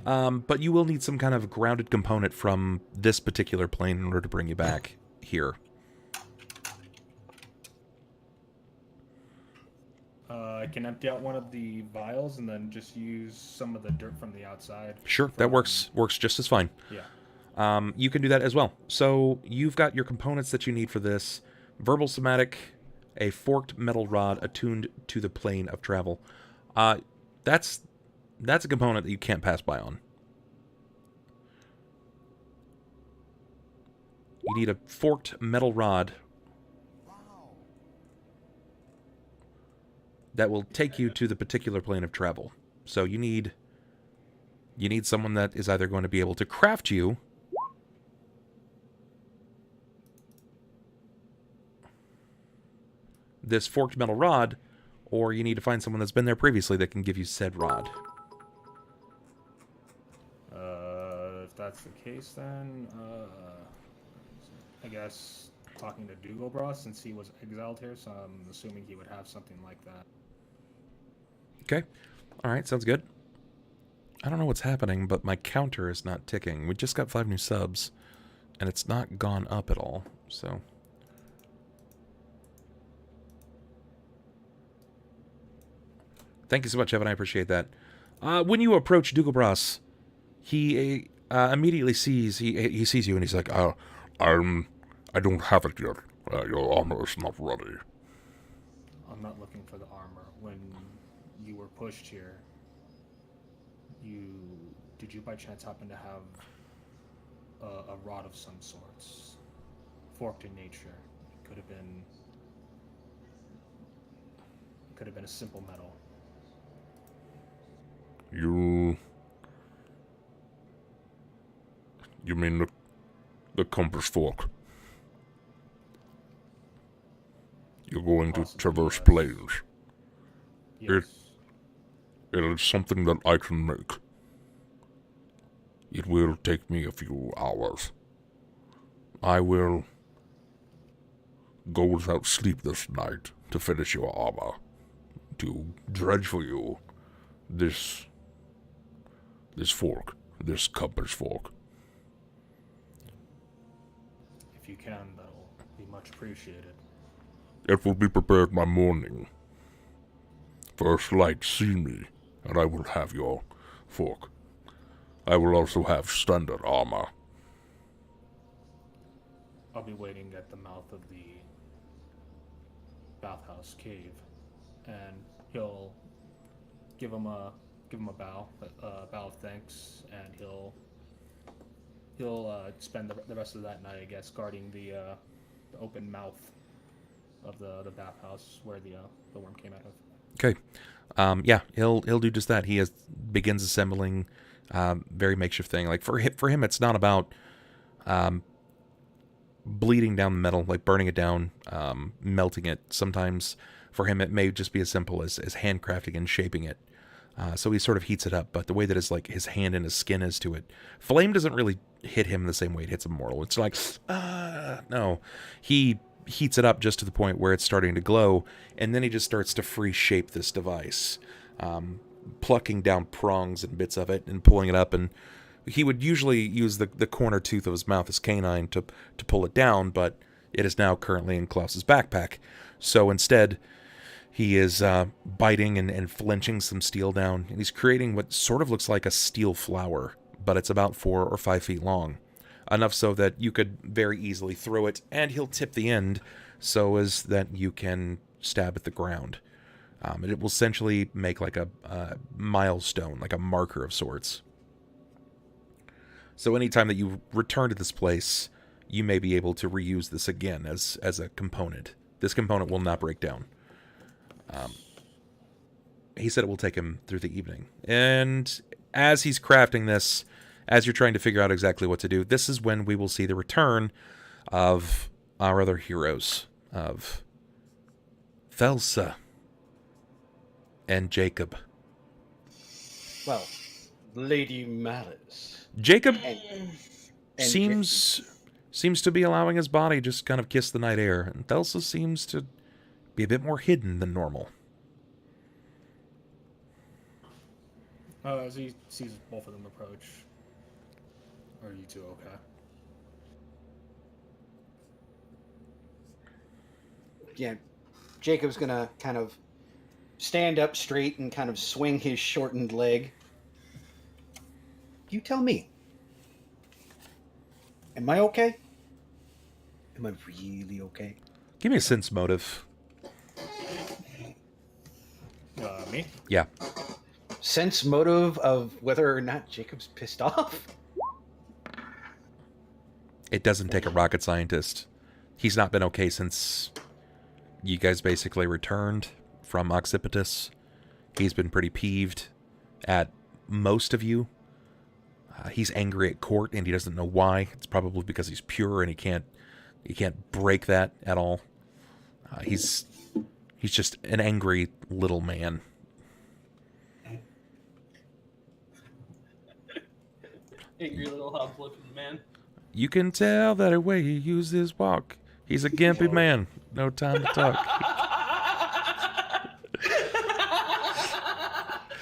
S1: But you will need some kind of grounded component from this particular plane in order to bring you back here.
S5: I can empty out one of the vials and then just use some of the dirt from the outside.
S1: Sure, that works just as fine.
S5: Yeah.
S1: You can do that as well. So you've got your components that you need for this. Verbal somatic, a forked metal rod attuned to the plane of travel. That's a component that you can't pass by on. You need a forked metal rod that will take you to the particular plane of travel. So you need someone that is either going to be able to craft you this forked metal rod, or you need to find someone that's been there previously that can give you said rod.
S5: If that's the case, then I guess talking to Dugobras, since he was exiled here, so I'm assuming he would have something like that.
S1: Okay. All right, sounds good. I don't know what's happening, but my counter is not ticking. We just got 5 new subs, and it's not gone up at all, so... Thank you so much, Evan. I appreciate that. When you approach Dugobras, he immediately sees he sees you, and he's like,
S7: I don't have it yet. Your armor is not ready."
S5: I'm not looking for the armor. When you were pushed here, did you by chance happen to have a rod of some sorts, forked in nature? It could have been a simple metal.
S7: You mean the compass fork? You're going to
S5: Possibly,
S7: traverse
S5: yes.
S7: planes.
S5: Yes.
S7: It is something that I can make. It will take me a few hours. I will go without sleep this night to finish your armor, to dredge for you this fork, this compass fork.
S5: If you can, that'll be much appreciated.
S7: It will be prepared by morning. First light see me, and I will have your fork. I will also have standard armor.
S5: I'll be waiting at the mouth of the bathhouse cave, and he'll give him a bow of thanks, and he'll spend the rest of that night, I guess, guarding the open mouth of the bathhouse where the worm came out of.
S1: okay. Yeah, he'll do just that. He begins assembling very makeshift thing. Like for him, it's not about bleeding down the metal, like burning it down, melting it. Sometimes for him, it may just be as simple as handcrafting and shaping it. So he sort of heats it up, but the way that his hand and his skin is to it, flame doesn't really hit him the same way it hits a mortal. It's like, no. He heats it up just to the point where it's starting to glow, and then he just starts to free shape this device, plucking down prongs and bits of it and pulling it up, and he would usually use the corner tooth of his mouth as canine to pull it down, but it is now currently in Klaus's backpack. So instead, he is biting and flinching some steel down, and he's creating what sort of looks like a steel flower, but it's about 4 or 5 feet long. Enough so that you could very easily throw it, and he'll tip the end so as that you can stab at the ground. And it will essentially make like a milestone, like a marker of sorts. So anytime that you return to this place, you may be able to reuse this again as a component. This component will not break down. He said it will take him through the evening. And as he's crafting this, as you're trying to figure out exactly what to do, this is when we will see the return of our other heroes, of Thelsa and Jakob.
S4: Well, Lady Malice.
S1: Jakob
S4: And
S1: seems to be allowing his body just kind of kiss the night air, and Thelsa seems to be a bit more hidden than normal.
S5: As he sees both of them approach, are you two okay?
S4: Yeah, Jacob's gonna kind of stand up straight and kind of swing his shortened leg. You tell me. Am I okay? Am I really okay?
S1: Give me a sense motive.
S5: Me?
S1: Yeah.
S4: Sense motive of whether or not Jacob's pissed off?
S1: It doesn't take a rocket scientist. He's not been okay since you guys basically returned from Occipitus. He's been pretty peeved at most of you. He's angry at Cort, and he doesn't know why. It's probably because he's pure and he can't break that at all. He's just an angry little man.
S3: Angry little hobgoblin man.
S1: You can tell that the way he uses his walk. He's a gimpy man. No time to talk.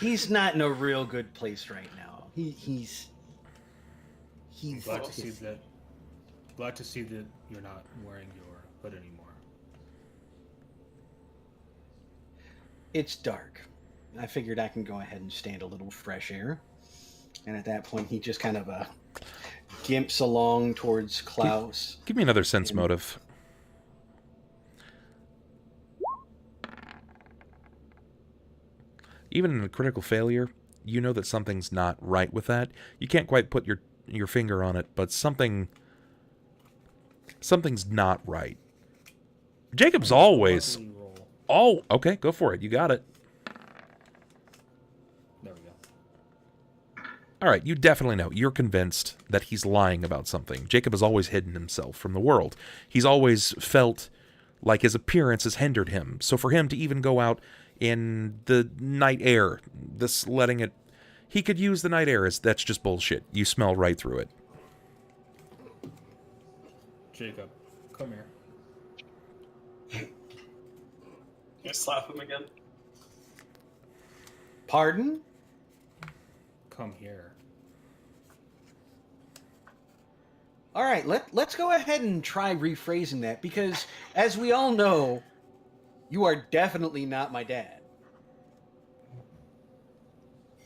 S4: He's not in a real good place right now. He's
S5: Glad to see that you're not wearing your hood anymore.
S4: It's dark. I figured I can go ahead and stand a little fresh air. And at that point, he just kind of gimps along towards Klaus.
S1: Give me another sense motive. Even in a critical failure, you know that something's not right with that. You can't quite put your finger on it, but something's not right. Jacob's always... Oh, okay, go for it. You got it.
S5: There we go.
S1: All right, you definitely know. You're convinced that he's lying about something. Jakob has always hidden himself from the world. He's always felt like his appearance has hindered him. So for him to even go out in the night air, this letting it... He could use the night air. That's just bullshit. You smell right through it.
S5: Jakob, come here.
S3: I slap him again.
S4: Pardon?
S5: Come here.
S4: All right, let's go ahead and try rephrasing that, because as we all know, you are definitely not my dad.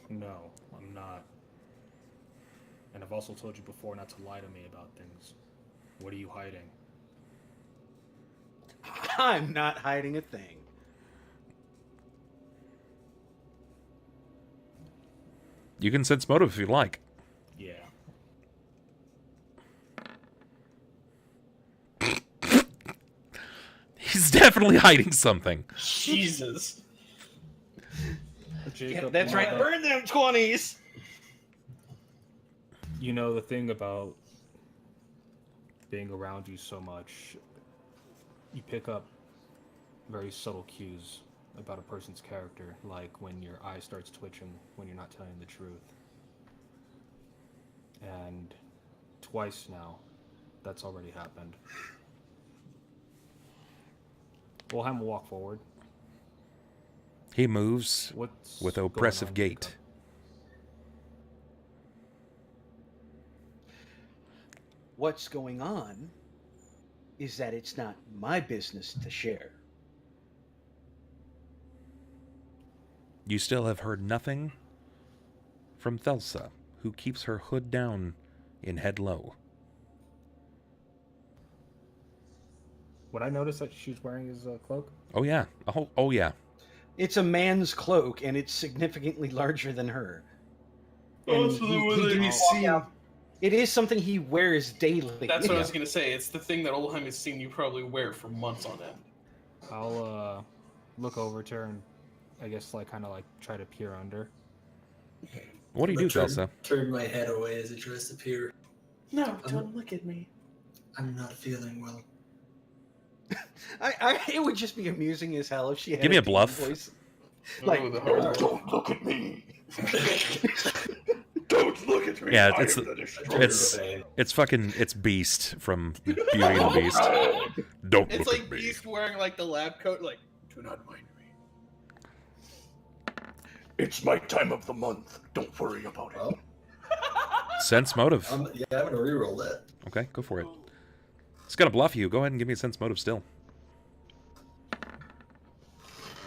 S5: No, I'm not. And I've also told you before not to lie to me about things. What are you hiding?
S4: I'm not hiding a thing.
S1: You can sense motive if you like.
S5: Yeah.
S1: He's definitely hiding something.
S3: Jesus.
S5: Jakob,
S4: Yeah, that's right. Burn them 20s.
S5: You know, the thing about being around you so much, you pick up very subtle cues about a person's character, like when your eye starts twitching when you're not telling the truth. And twice now, that's already happened. Ulhime will walk forward.
S1: He moves
S5: What's
S1: with
S5: going
S1: oppressive
S5: on,
S1: gait.
S5: Jakob?
S4: What's going on is that it's not my business to share.
S1: You still have heard nothing from Thelsa, who keeps her hood down in head low.
S5: What I noticed that she's wearing is a cloak.
S1: Oh yeah. Oh yeah.
S4: It's a man's cloak, and it's significantly larger than her.
S3: Oh,
S4: And
S3: so
S4: he-
S3: there
S4: he
S3: was
S4: didn't
S3: a
S4: see- It is something he wears daily.
S3: That's what I was gonna say. It's the thing that Ulhime has seen you probably wear for months on end.
S5: I'll look over to her and I guess kind of try to peer under.
S1: What do you do, Thelsa?
S6: Turn my head away as it tries to peer.
S3: No, don't look at me.
S6: I'm not feeling well.
S4: It would just be amusing as hell if she had
S1: Give me a bluff.
S4: voice.
S3: Like,
S8: Don't look at me. Don't look at me.
S1: Yeah,
S8: I
S1: it's
S8: am the destroyer.
S1: it's Beast from Beauty and the Beast.
S7: Don't
S3: it's
S7: look
S3: like
S7: at me.
S3: Beast wearing the lab coat. Like, do not mind me.
S8: It's my time of the month. Don't worry about it.
S6: Well,
S1: Sense motive.
S6: I'm gonna reroll that.
S1: Okay, go for it. It's gonna bluff you. Go ahead and give me a sense motive still.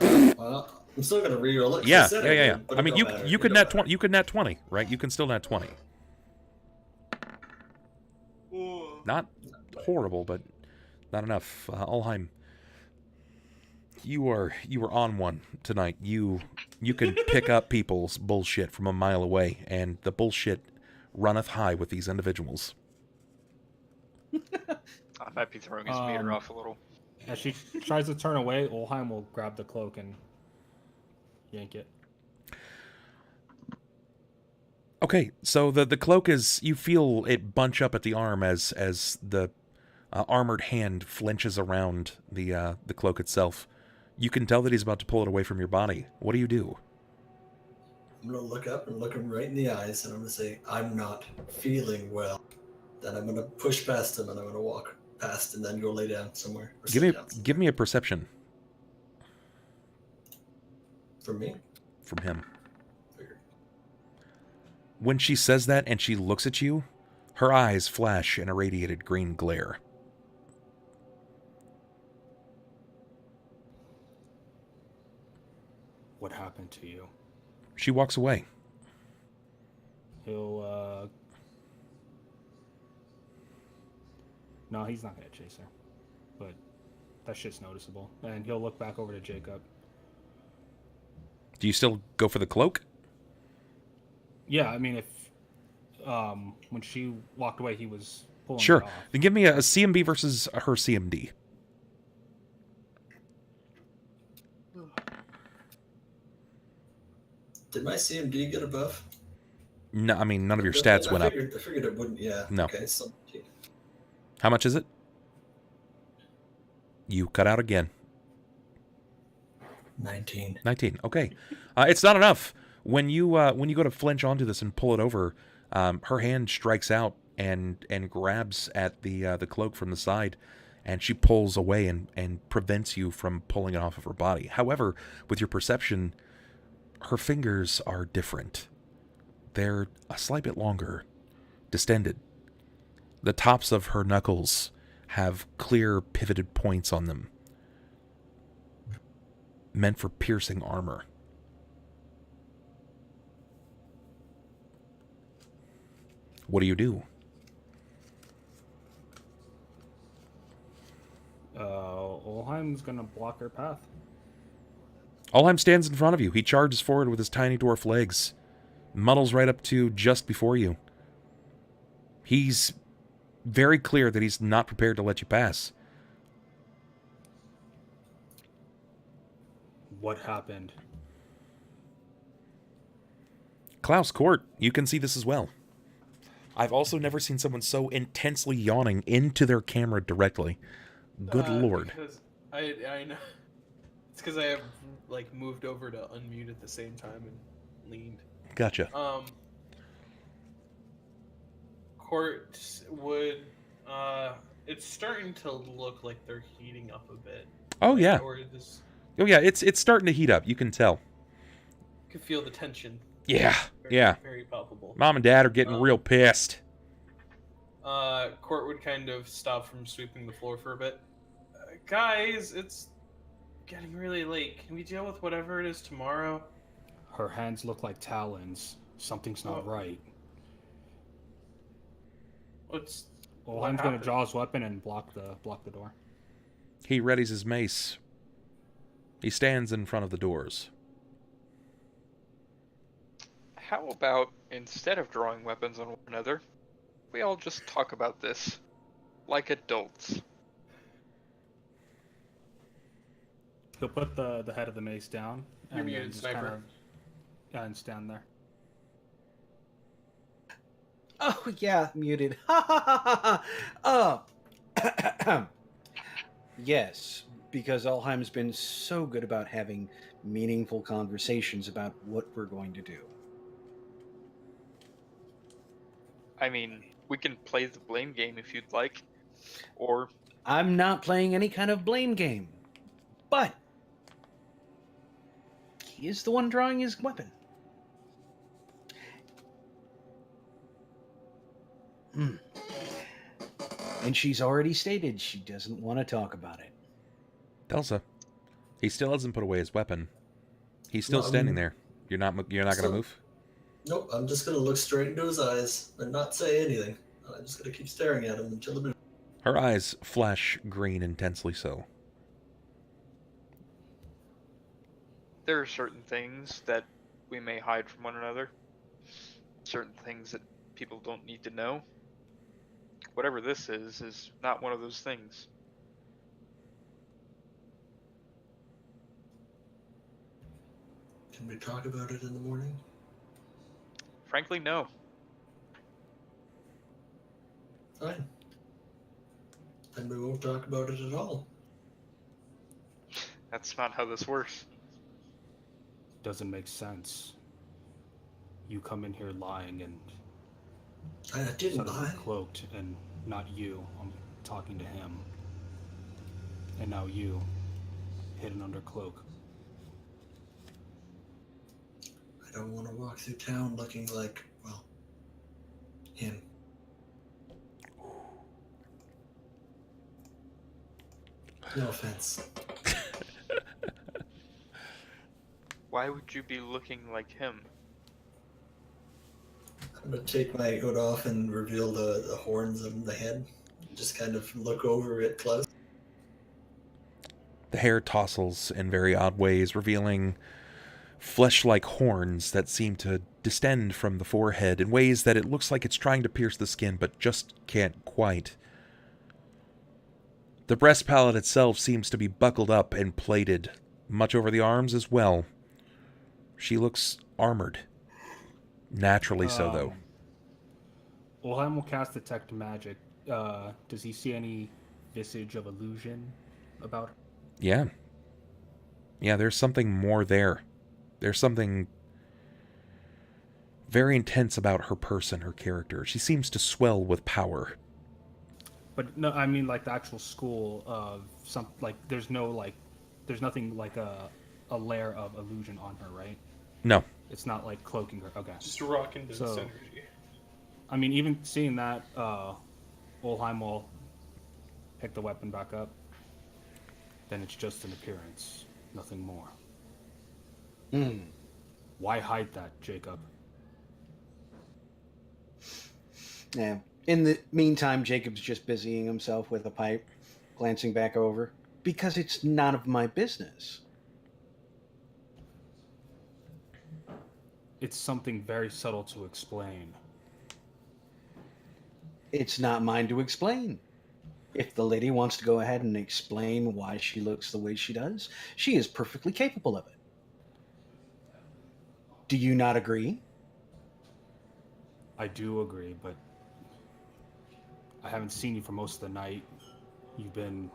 S6: Well, I'm still gonna reroll it. 'cause
S1: Yeah,
S6: I said
S1: yeah.
S6: would, but
S1: I
S6: it
S1: mean,
S6: don't matter.
S1: you
S6: It
S1: could
S6: don't
S1: net
S6: matter.
S1: 20. You could net 20, right? You can still net 20. Not horrible, but not enough. Ulhime, you are on one tonight. You can pick up people's bullshit from a mile away, and the bullshit runneth high with these individuals.
S2: I might be throwing his meter off a little.
S5: As she tries to turn away, Ulhime will grab the cloak and yank it.
S1: Okay, so the cloak is, you feel it bunch up at the arm as the armored hand flinches around the cloak itself. You can tell that he's about to pull it away from your body. What do you do?
S6: I'm gonna look up and look him right in the eyes, and I'm gonna say, "I'm not feeling well." Then I'm gonna push past him, and I'm gonna walk past, and then go lay down somewhere. Or sit down somewhere.
S1: Give me a perception
S6: For me.
S1: from him.
S6: Figured.
S1: When she says that and she looks at you, her eyes flash an irradiated green glare.
S5: What happened to you?
S1: She walks away.
S5: He'll No, he's not gonna chase her. But that shit's noticeable. And he'll look back over to Jakob.
S1: Do you still go for the cloak?
S5: Yeah, I mean, if when she walked away, he was pulling
S1: Sure.
S5: it off.
S1: Then give me a CMB versus her CMD.
S6: Did my CMD get a buff?
S1: No, I mean, none of your stats went up.
S6: I figured it wouldn't. Yeah.
S1: No.
S6: Okay. So.
S1: How much is it? You cut out again.
S6: 19.
S1: 19. Okay. It's not enough. When you go to flinch onto this and pull it over, her hand strikes out and grabs at the cloak from the side, and she pulls away and prevents you from pulling it off of her body. However, with your perception, her fingers are different. They're a slight bit longer, distended. The tops of her knuckles have clear pivoted points on them, meant for piercing armor. What do you do?
S5: Ulhime's gonna block her path.
S1: Ulhime stands in front of you. He charges forward with his tiny dwarf legs, muddles right up to just before you. He's very clear that he's not prepared to let you pass.
S5: What happened?
S1: Klaus, Cort, you can see this as well. I've also never seen someone so intensely yawning into their camera directly. Good lord.
S3: Because I know. It's because I have moved over to unmute at the same time and leaned.
S1: Gotcha.
S3: Cort would. It's starting to look like they're heating up a bit.
S1: Oh yeah.
S3: Or this.
S1: Oh yeah. It's starting to heat up. You can tell.
S3: You can feel the tension.
S1: Yeah.
S3: Very,
S1: Yeah.
S3: Very palpable.
S1: Mom and Dad are getting real pissed.
S3: Cort would kind of stop from sweeping the floor for a bit. Guys, it's getting really late. Can we deal with whatever it is tomorrow?
S5: Her hands look like talons. Something's not right.
S3: What's
S5: Ulhime's gonna draw his weapon and block the door.
S1: He readies his mace. He stands in front of the doors.
S2: How about, instead of drawing weapons on one another, we all just talk about this like adults.
S5: He'll put the head of the mace down
S3: You're
S5: and
S3: muted,
S5: then just
S3: Sniper.
S5: kind of and stand there.
S4: Oh yeah, muted. Ha ha ha ha. Yes, because Ulhime's been so good about having meaningful conversations about what we're going to do.
S2: I mean, we can play the blame game if you'd like. Or,
S4: I'm not playing any kind of blame game, but he is the one drawing his weapon. And she's already stated she doesn't want to talk about it.
S1: Thelsa, he still hasn't put away his weapon. He's still
S6: No,
S1: standing there. You're not going to move?
S6: Nope, I'm just gonna look straight into his eyes and not say anything. I'm just gonna keep staring at him until the
S1: Her eyes flash green intensely so.
S2: there are certain things that we may hide from one another. Certain things that people don't need to know. Whatever this is not one of those things.
S6: Can we talk about it in the morning?
S2: Frankly, no.
S6: Fine. Then we won't talk about it at all.
S2: That's not how this works.
S5: Doesn't make sense. You come in here lying and
S6: I didn't
S5: suddenly
S6: lie.
S5: cloaked, and not you. I'm talking to him. And now you, hidden under cloak.
S6: I don't want to walk through town looking like, well, him. No offense.
S2: Why would you be looking like him?
S6: I'm gonna take my hood off and reveal the horns and the head. Just kind of look over at Klaus.
S1: The hair tousles in very odd ways, revealing flesh-like horns that seem to distend from the forehead in ways that it looks like it's trying to pierce the skin, but just can't quite. The breast palate itself seems to be buckled up and plated, much over the arms as well. She looks armored. Naturally so, though.
S5: Ulhime will cast Detect Magic. Does he see any visage of illusion about her?
S1: Yeah. Yeah, there's something more there. There's something very intense about her person, her character. She seems to swell with power.
S5: But no, I mean like the actual school of some like there's nothing like a layer of illusion on her, right?
S1: No.
S5: It's not like cloaking her. Okay.
S3: Just rocking business
S5: So-
S3: energy.
S5: I mean, even seeing that, Ulhime will pick the weapon back up. Then it's just an appearance, nothing more. Why hide that, Jacob?
S4: Yeah. In the meantime, Jacob's just busying himself with a pipe, glancing back over. Because it's none of my business.
S5: It's something very subtle to explain.
S4: It's not mine to explain. If the lady wants to go ahead and explain why she looks the way she does, she is perfectly capable of it. Do you not agree?
S5: I do agree, but I haven't seen you for most of the night. You've been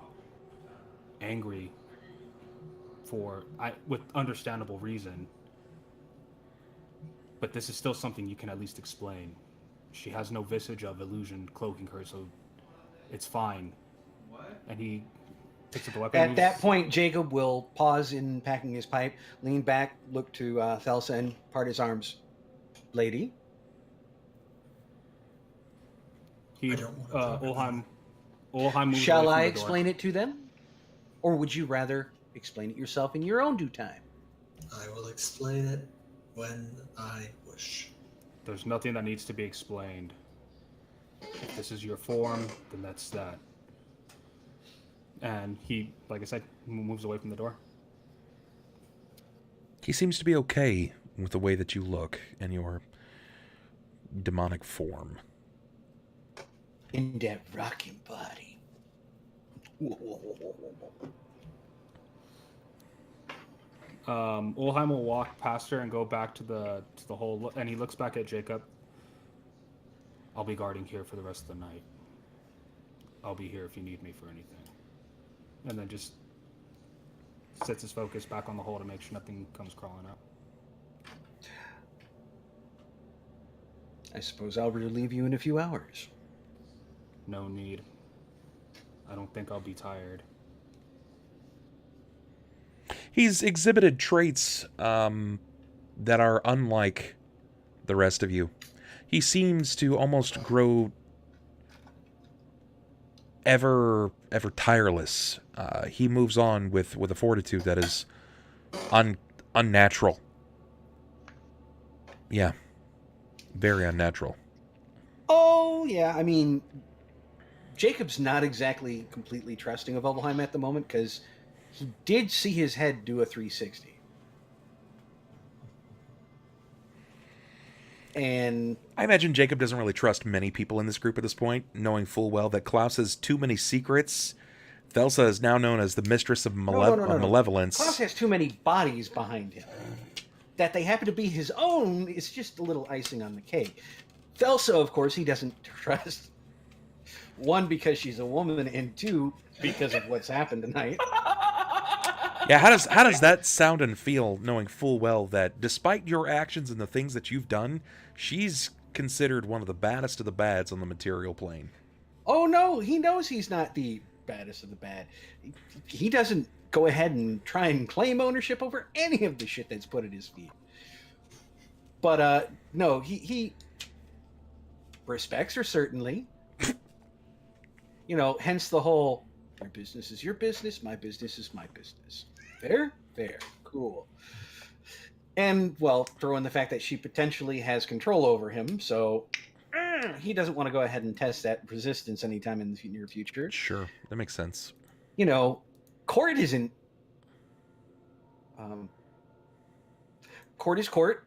S5: angry with understandable reason. But this is still something you can at least explain. She has no visage of illusion cloaking her, so it's fine. What? And he picks up the weapon.
S4: At that point, Jacob will pause in packing his pipe, lean back, look to Thelsa, and part his arms. Lady?
S5: He,
S6: I don't want to talk
S5: Ulhime moves
S4: Shall
S5: away from
S4: I
S5: the
S4: explain
S5: door.
S4: it to them? Or would you rather explain it yourself in your own due time?
S6: I will explain it when I wish.
S5: There's nothing that needs to be explained. If this is your form, then that's that. And he, like I said, moves away from the door.
S1: He seems to be okay with the way that you look and your demonic form.
S4: in that rocking body.
S5: Ulhime will walk past her and go back to the hole, and he looks back at Jacob. I'll be guarding here for the rest of the night. I'll be here if you need me for anything. And then just sets his focus back on the hole to make sure nothing comes crawling out.
S4: I suppose I'll relieve you in a few hours.
S5: No need. I don't think I'll be tired.
S1: He's exhibited traits that are unlike the rest of you. He seems to almost grow ever tireless. He moves on with a fortitude that is unnatural. Yeah. Very unnatural.
S4: Oh, yeah. I mean, Jacob's not exactly completely trusting of Ulhime at the moment because he did see his head do a 360. And
S1: I imagine Jacob doesn't really trust many people in this group at this point, knowing full well that Klaus has too many secrets. Thelsa is now known as the mistress of malevolence.
S4: Klaus has too many bodies behind him. That they happen to be his own is just a little icing on the cake. Thelsa, of course, he doesn't trust. One, because she's a woman, and two, because of what's happened tonight.
S1: Yeah, how does that sound and feel, knowing full well that despite your actions and the things that you've done, she's considered one of the baddest of the bads on the material plane?
S4: Oh no, he knows he's not the baddest of the bad. He doesn't go ahead and try and claim ownership over any of the shit that's put at his feet. But no, he respects her certainly. You know, hence the whole your business is your business, my business is my business. Fair? Fair. Cool. And, well, throw in the fact that she potentially has control over him, so he doesn't want to go ahead and test that resistance anytime in the near future.
S1: Sure, that makes sense.
S4: You know, Cort isn't... Cort is Cort.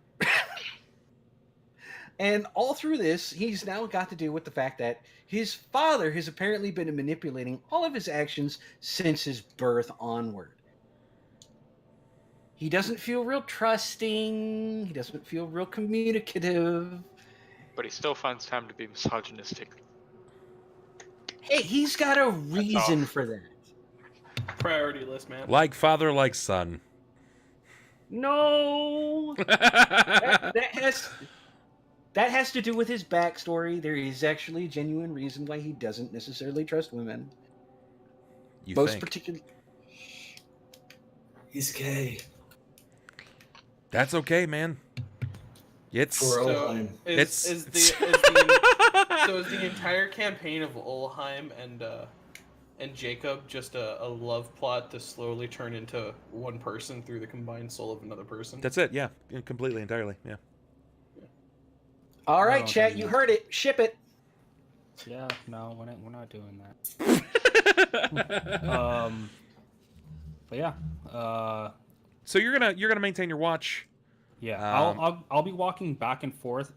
S4: And all through this, he's now got to deal with the fact that his father has apparently been manipulating all of his actions since his birth onward. He doesn't feel real trusting. He doesn't feel real communicative.
S2: But he still finds time to be misogynistic.
S4: Hey, he's got a reason for that.
S3: Priority list, man.
S1: Like father, like son.
S4: No! That has to do with his backstory. There is actually a genuine reason why he doesn't necessarily trust women.
S1: You
S4: Most
S1: think?
S4: particularly...
S6: He's gay.
S1: That's okay, man. It's...
S6: For Ulhime.
S1: It's-
S3: Is the entire campaign of Ulhime and Jacob just a love plot to slowly turn into one person through the combined soul of another person?
S1: That's it, yeah. Completely, entirely, yeah.
S4: All right,
S5: No,
S4: chat,
S5: don't
S4: you
S5: do
S4: heard it. Ship it.
S5: Yeah, no, we're not doing that. But yeah,
S1: So you're gonna maintain your watch.
S5: yeah, I'll be walking back and forth,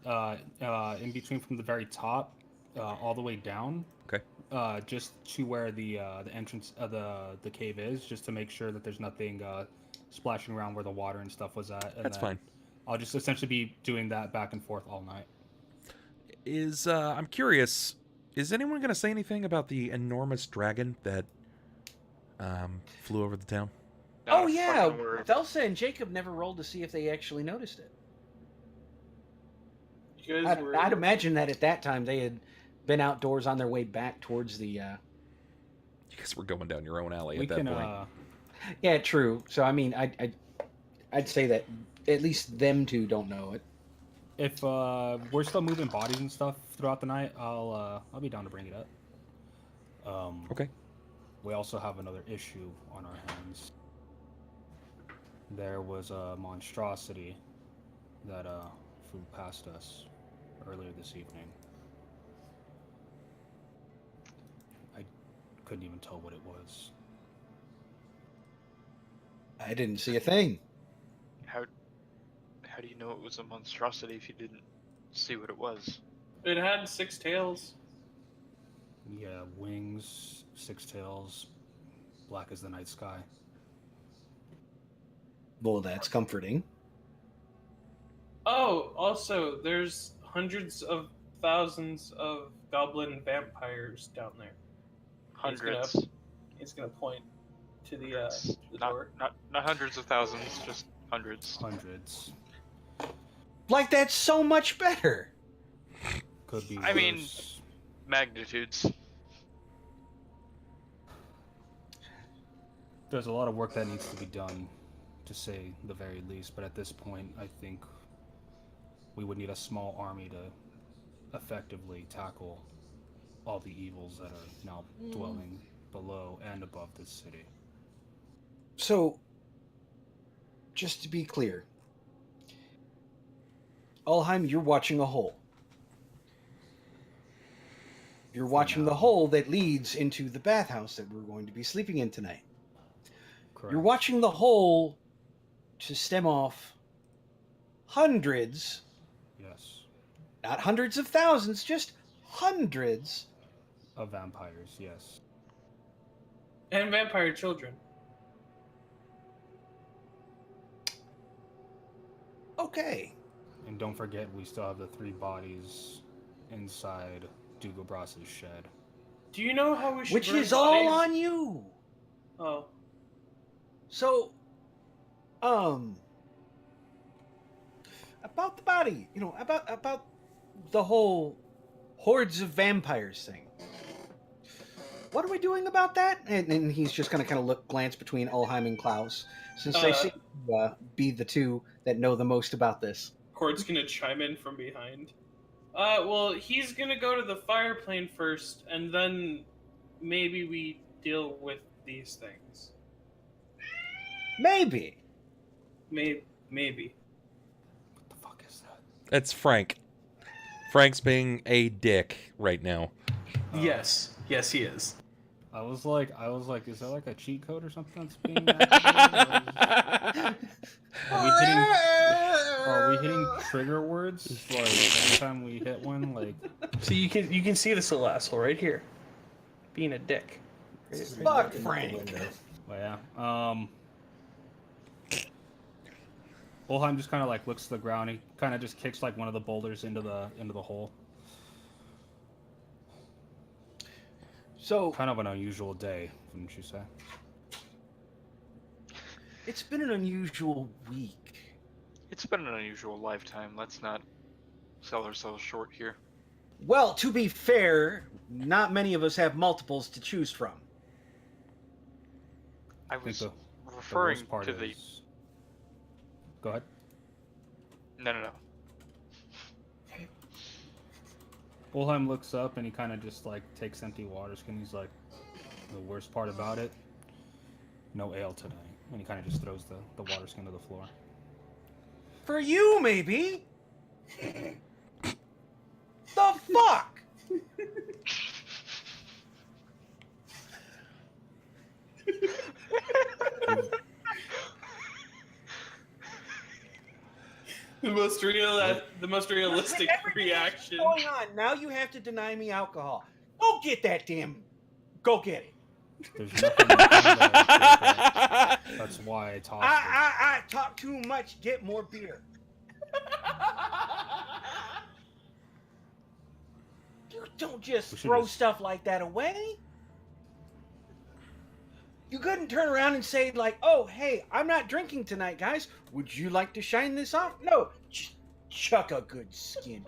S5: in between from the very top, all the way down.
S1: Okay.
S5: Just to where the entrance of the cave is, just to make sure that there's nothing splashing around where the water and stuff was at. And
S1: That's fine.
S5: I'll just essentially be doing that back and forth all night.
S1: I'm curious, is anyone gonna say anything about the enormous dragon that flew over the town?
S2: Not
S4: Oh,
S2: a
S4: yeah.
S2: fucking word.
S4: Thelsa and Jacob never rolled to see if they actually noticed it.
S3: You guys were...
S4: I'd imagine that at that time they had been outdoors on their way back towards the...
S1: You guys were going down your own alley
S5: We
S1: at that
S5: can,
S1: point.
S4: Yeah, true. So, I mean, I'd say that at least them two don't know it.
S5: if we're still moving bodies and stuff throughout the night, I'll be down to bring it up.
S1: Okay.
S5: We also have another issue on our hands. There was a monstrosity that flew past us earlier this evening. I couldn't even tell what it was.
S4: I didn't see a thing.
S2: How do you know it was a monstrosity if you didn't see what it was?
S3: It had 6 tails.
S9: Yeah, wings, 6 tails, black as the night sky.
S4: Well, that's comforting.
S3: Oh, also, there's hundreds of thousands of goblin vampires down there.
S2: Hundreds.
S3: He's gonna point to the
S2: Hundreds.
S3: door.
S2: Not hundreds of thousands, just hundreds.
S9: Hundreds.
S4: Like, that's so much better.
S9: Could be
S2: I mean-
S9: worse.
S2: Magnitudes.
S9: There's a lot of work that needs to be done, to say the very least, but at this point, I think we would need a small army to effectively tackle all the evils that are now dwelling below and above this city.
S4: So, just to be clear, Ulhime, you're watching a hole. You're watching the hole that leads into the bathhouse that we're going to be sleeping in tonight.
S9: Correct.
S4: You're watching the hole to stem off hundreds,
S9: Yes.
S4: not hundreds of thousands, just hundreds
S9: Of vampires, yes.
S3: And vampire children.
S4: Okay.
S9: And don't forget, we still have the 3 bodies inside Dugobras's shed.
S3: Do you know how we should
S4: Which
S3: burn
S4: is all
S3: bodies?
S4: on you.
S3: Oh.
S4: So, about the body, about the whole hordes of vampires thing. What are we doing about that? And he's just going to kind of glance between Ulhime and Klaus, since they seem to be the two that know the most about this.
S3: Cort's gonna chime in from behind. Well, he's gonna go to the fire plane first, and then maybe we deal with these things.
S4: Maybe.
S3: Maybe.
S9: What the fuck is that?
S1: That's Frank. Frank's being a dick right now.
S3: Yes, he is.
S9: I was like, is that like a cheat code or something that's being activated? Are we hitting trigger words? Like every time we hit one, like
S3: So you can see this little asshole right here, being a dick.
S4: Fuck
S6: In the
S4: Frank.
S6: window.
S9: well, yeah. Ulhime just kind of like looks to the ground. He kind of just kicks like one of the boulders into the hole.
S4: So,
S9: Kind of an unusual day, wouldn't you say?
S4: it's been an unusual week.
S2: It's been an unusual lifetime. Let's not sell ourselves short here.
S4: Well, to be fair, not many of us have multiples to choose from.
S2: I
S9: think
S2: was
S9: the
S2: referring
S9: worst part
S2: to the...
S9: is... Go ahead.
S2: No.
S9: Ulhime looks up and he kind of just like takes empty water skin. He's like, the worst part about it, no ale tonight. And he kind of just throws the water skin to the floor.
S4: For you, maybe. The fuck?
S3: The most realistic reaction.
S4: What's going on? Now you have to deny me alcohol. Go get that damn. Go get it.
S9: There's nothing you can do. That's why I tossed it.
S4: I talk too much. Get more beer. You don't just
S9: We should
S4: throw
S9: just-
S4: stuff like that away. You couldn't turn around and say like, "Oh, hey, I'm not drinking tonight, guys. Would you like to shine this off?" No, chuck a good skin.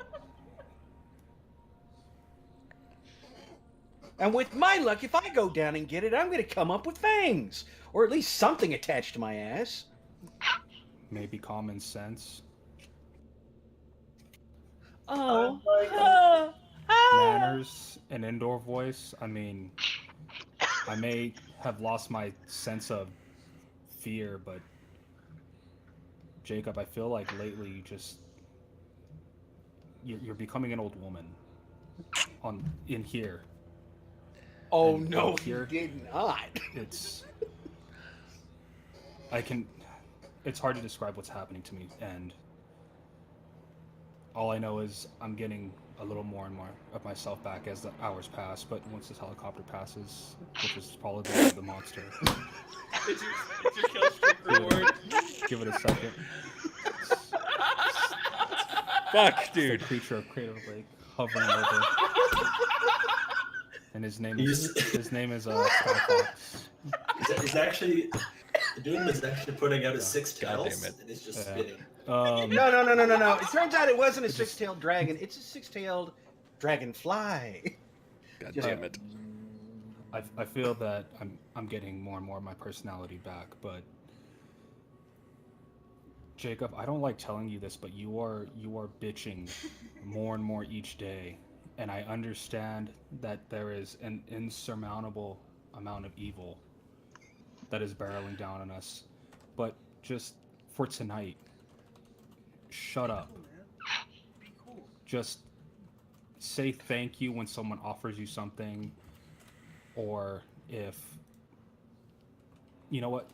S4: And with my luck, if I go down and get it, I'm going to come up with fangs, or at least something attached to my ass.
S9: Maybe common sense.
S4: Oh,
S9: Manners, an indoor voice. I mean, I may have lost my sense of fear, but Jacob, I feel like lately you're becoming an old woman in here.
S4: Oh
S9: And
S4: no,
S9: here-
S4: you did not.
S9: It's hard to describe what's happening to me, and All I know is I'm getting a little more and more of myself back as the hours pass, but once this helicopter passes, which is probably the monster,
S3: It's your kill streak reward.
S9: give it a second.
S1: Fuck,
S9: It's the
S1: dude.
S9: creature of Crater Lake hovering over. And his name is Skyfox.
S6: He's actually, the Doom is actually putting out his six
S1: God
S6: tails,
S1: damn it.
S6: and it's just
S9: Yeah.
S6: spinning.
S4: No. It turns out it wasn't a six-tailed dragon. It's a six-tailed dragonfly.
S1: God
S4: Just-
S1: damn it.
S9: I feel that I'm getting more and more of my personality back, but Jacob, I don't like telling you this, but you are bitching more and more each day, and I understand that there is an insurmountable amount of evil that is barreling down on us, but just for tonight, shut up.
S3: Be cool.
S9: Just say thank you when someone offers you something, or if you know what,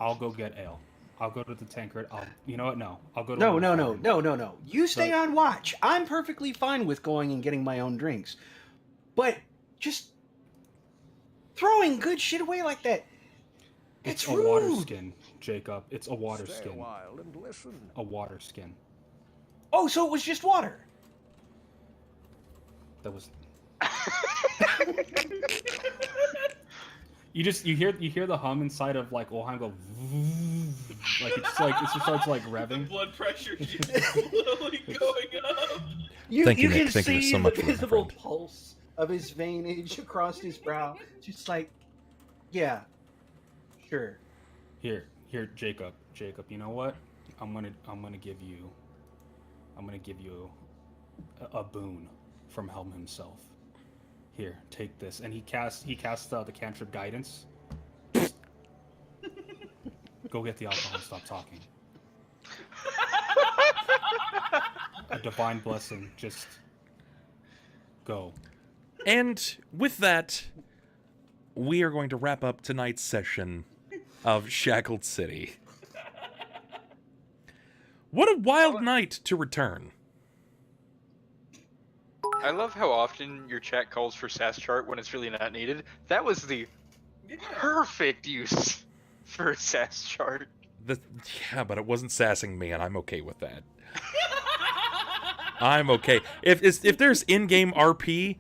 S9: I'll go get ale. I'll go to the tankard. You know what? No, I'll go to.
S4: No. You stay on watch. I'm perfectly fine with going and getting my own drinks, but just throwing good shit away like that.
S9: It's
S4: It's
S9: a water
S4: rude.
S9: skin, Jacob. It's a water
S10: Stay a
S9: skin.
S10: while and listen.
S9: A water skin.
S4: Oh, so it was just water.
S9: That was. You hear the hum inside of like Ulhime go, like it just starts like
S3: The
S9: revving.
S3: blood pressure just slowly going up.
S4: You
S1: Thank you,
S4: can
S1: Nick. Thank you
S4: see
S1: so much
S4: the
S1: for that, my
S4: visible
S1: friend.
S4: pulse of his veinage across his brow. Just like, yeah, sure.
S9: Here, Jacob. You know what? I'm gonna give you a boon from Helm himself. Here, take this, and he casts the cantrip guidance. Go get the alcohol and stop talking. A divine blessing, just go.
S1: And with that, we are going to wrap up tonight's session of Shackled City. What a wild night to return.
S2: I love how often your chat calls for SAS chart when it's really not needed. That was the perfect use for a SAS chart.
S1: Yeah, but it wasn't sassing me, and I'm okay with that. I'm okay. If there's in-game RP,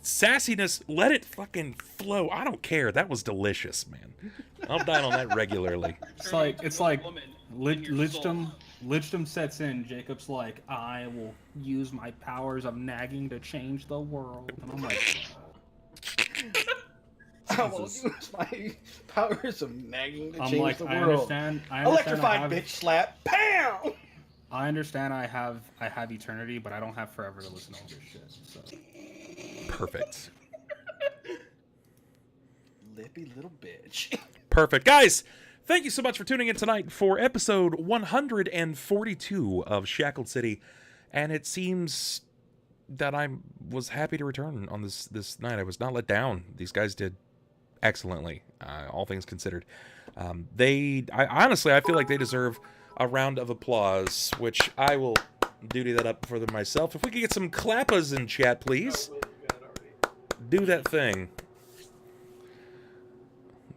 S1: sassiness, let it fucking flow. I don't care. That was delicious, man. I'll dine on that regularly.
S9: It's like Lichdom sets in. Jacob's like, I will use my powers of nagging to change the world, and I'm like,
S4: I will use my powers of nagging to
S9: I'm
S4: change
S9: like,
S4: the
S9: I
S4: world.
S9: understand.
S4: Electrified bitch slap. Pow!
S9: I understand. I have eternity, but I don't have forever to listen to all this shit. So.
S1: Perfect.
S4: Lippy little bitch.
S1: Perfect. Guys, thank you so much for tuning in tonight for episode 142 of Shackled City. And it seems that I was happy to return on this night. I was not let down. These guys did excellently, all things considered. Honestly, I feel like they deserve a round of applause, which I will duty that up for them myself. If we could get some clappas in chat, please. Do that thing.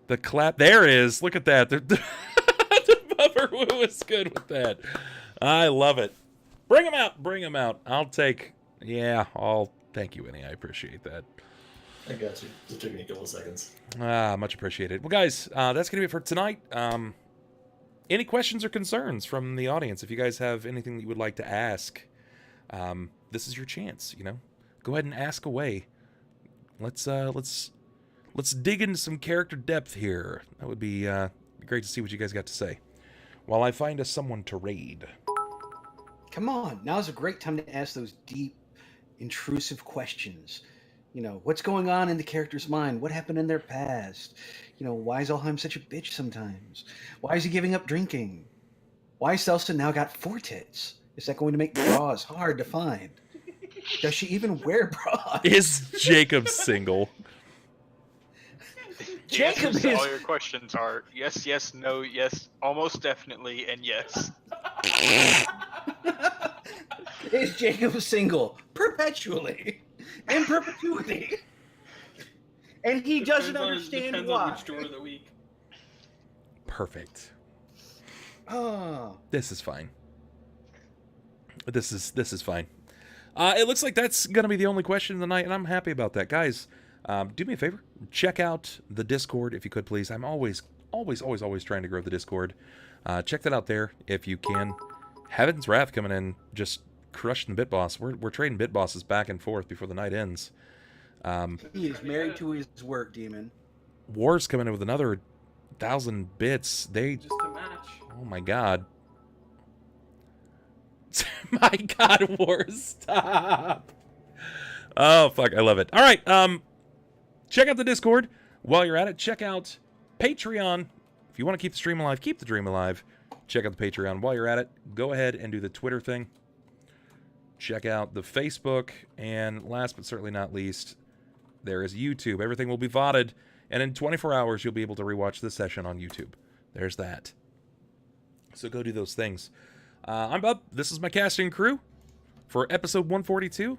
S1: The clap. There it is. Look at that. The Bubberwoo is good with that. I love it. Bring them out. Bring them out. I'll take... Yeah, thank you, Winnie. I appreciate that.
S6: I got you. It took me a couple of seconds.
S1: Much appreciated. Well, guys, that's going to be it for tonight. Any questions or concerns from the audience? If you guys have anything that you would like to ask, this is your chance, you know? Go ahead and ask away. Let's dig into some character depth here. That would be great to see what you guys got to say. While I find us someone to raid.
S4: Come on, now's a great time to ask those deep, intrusive questions. You know, what's going on in the character's mind? What happened in their past? You know, why is Ulhime such a bitch sometimes? Why is he giving up drinking? Why has Thelsa now got 4 tits? Is that going to make bras hard to find? Does she even wear bras?
S1: Is Jacob single?
S2: The
S4: Jacob
S2: answers to
S4: is-
S2: all your questions are yes, yes, no, yes, almost definitely, and yes.
S4: Is Jacob single perpetually, in perpetuity? And he doesn't understand
S3: depends
S4: why.
S3: on which door of the week.
S1: Perfect.
S4: Oh.
S1: This is fine. This is fine. It looks like that's gonna be the only question of the night, and I'm happy about that, guys. Do me a favor, check out the Discord if you could, please. I'm always trying to grow the Discord. Check that out there if you can. Heaven's Wrath coming in, just crushing the Bit Boss. We're trading Bit Bosses back and forth before the night ends.
S4: He is married to his work, Demon.
S1: War's coming in with another 1,000 bits.
S3: Just a match.
S1: Oh my god. My god, War, stop. Oh, fuck, I love it. All right, check out the Discord. While you're at it, check out Patreon. If you want to keep the stream alive, keep the dream alive. Check out the Patreon. While you're at it, go ahead and do the Twitter thing. Check out the Facebook. And last but certainly not least, there is YouTube. Everything will be VODed. And in 24 hours, you'll be able to rewatch this session on YouTube. There's that. So go do those things. I'm Bub. This is my casting crew for episode 142.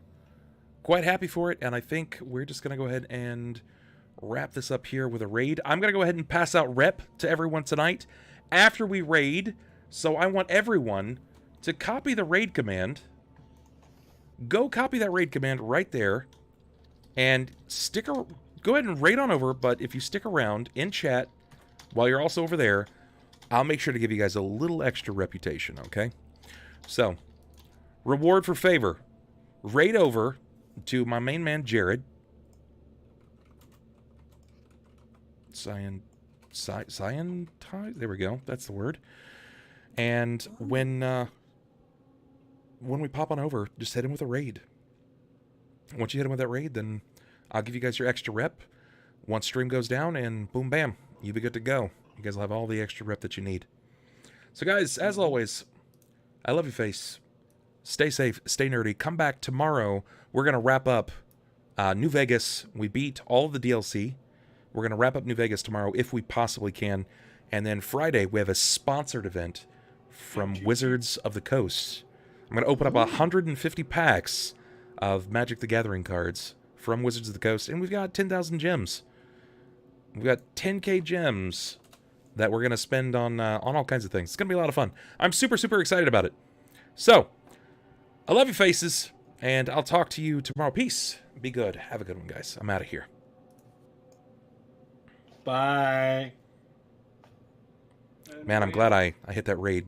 S1: Quite happy for it. And I think we're just going to go ahead and wrap this up here with a raid. I'm going to go ahead and pass out rep to everyone tonight after we raid. So I want everyone to copy the raid command. Go copy that raid command right there. And go ahead and raid on over. But if you stick around in chat while you're also over there, I'll make sure to give you guys a little extra reputation, okay? So, reward for favor. Raid over to my main man, Jared. Cyanide? There we go. That's the word. And when we pop on over, just hit him with a raid. Once you hit him with that raid, then I'll give you guys your extra rep. Once stream goes down, and boom, bam, you'll be good to go. You guys will have all the extra rep that you need. So, guys, as always, I love you, face. Stay safe, stay nerdy. Come back tomorrow. We're going to wrap up New Vegas. We beat all of the DLC. We're going to wrap up New Vegas tomorrow if we possibly can. And then Friday, we have a sponsored event from Wizards of the Coast. I'm going to open up 150 packs of Magic the Gathering cards from Wizards of the Coast. And we've got 10,000 gems. We've got 10k gems that we're going to spend on all kinds of things. It's going to be a lot of fun. I'm super, super excited about it. So, I love you, faces, and I'll talk to you tomorrow. Peace. Be good. Have a good one, guys. I'm out of here.
S4: Bye.
S1: Man, I'm glad I hit that raid.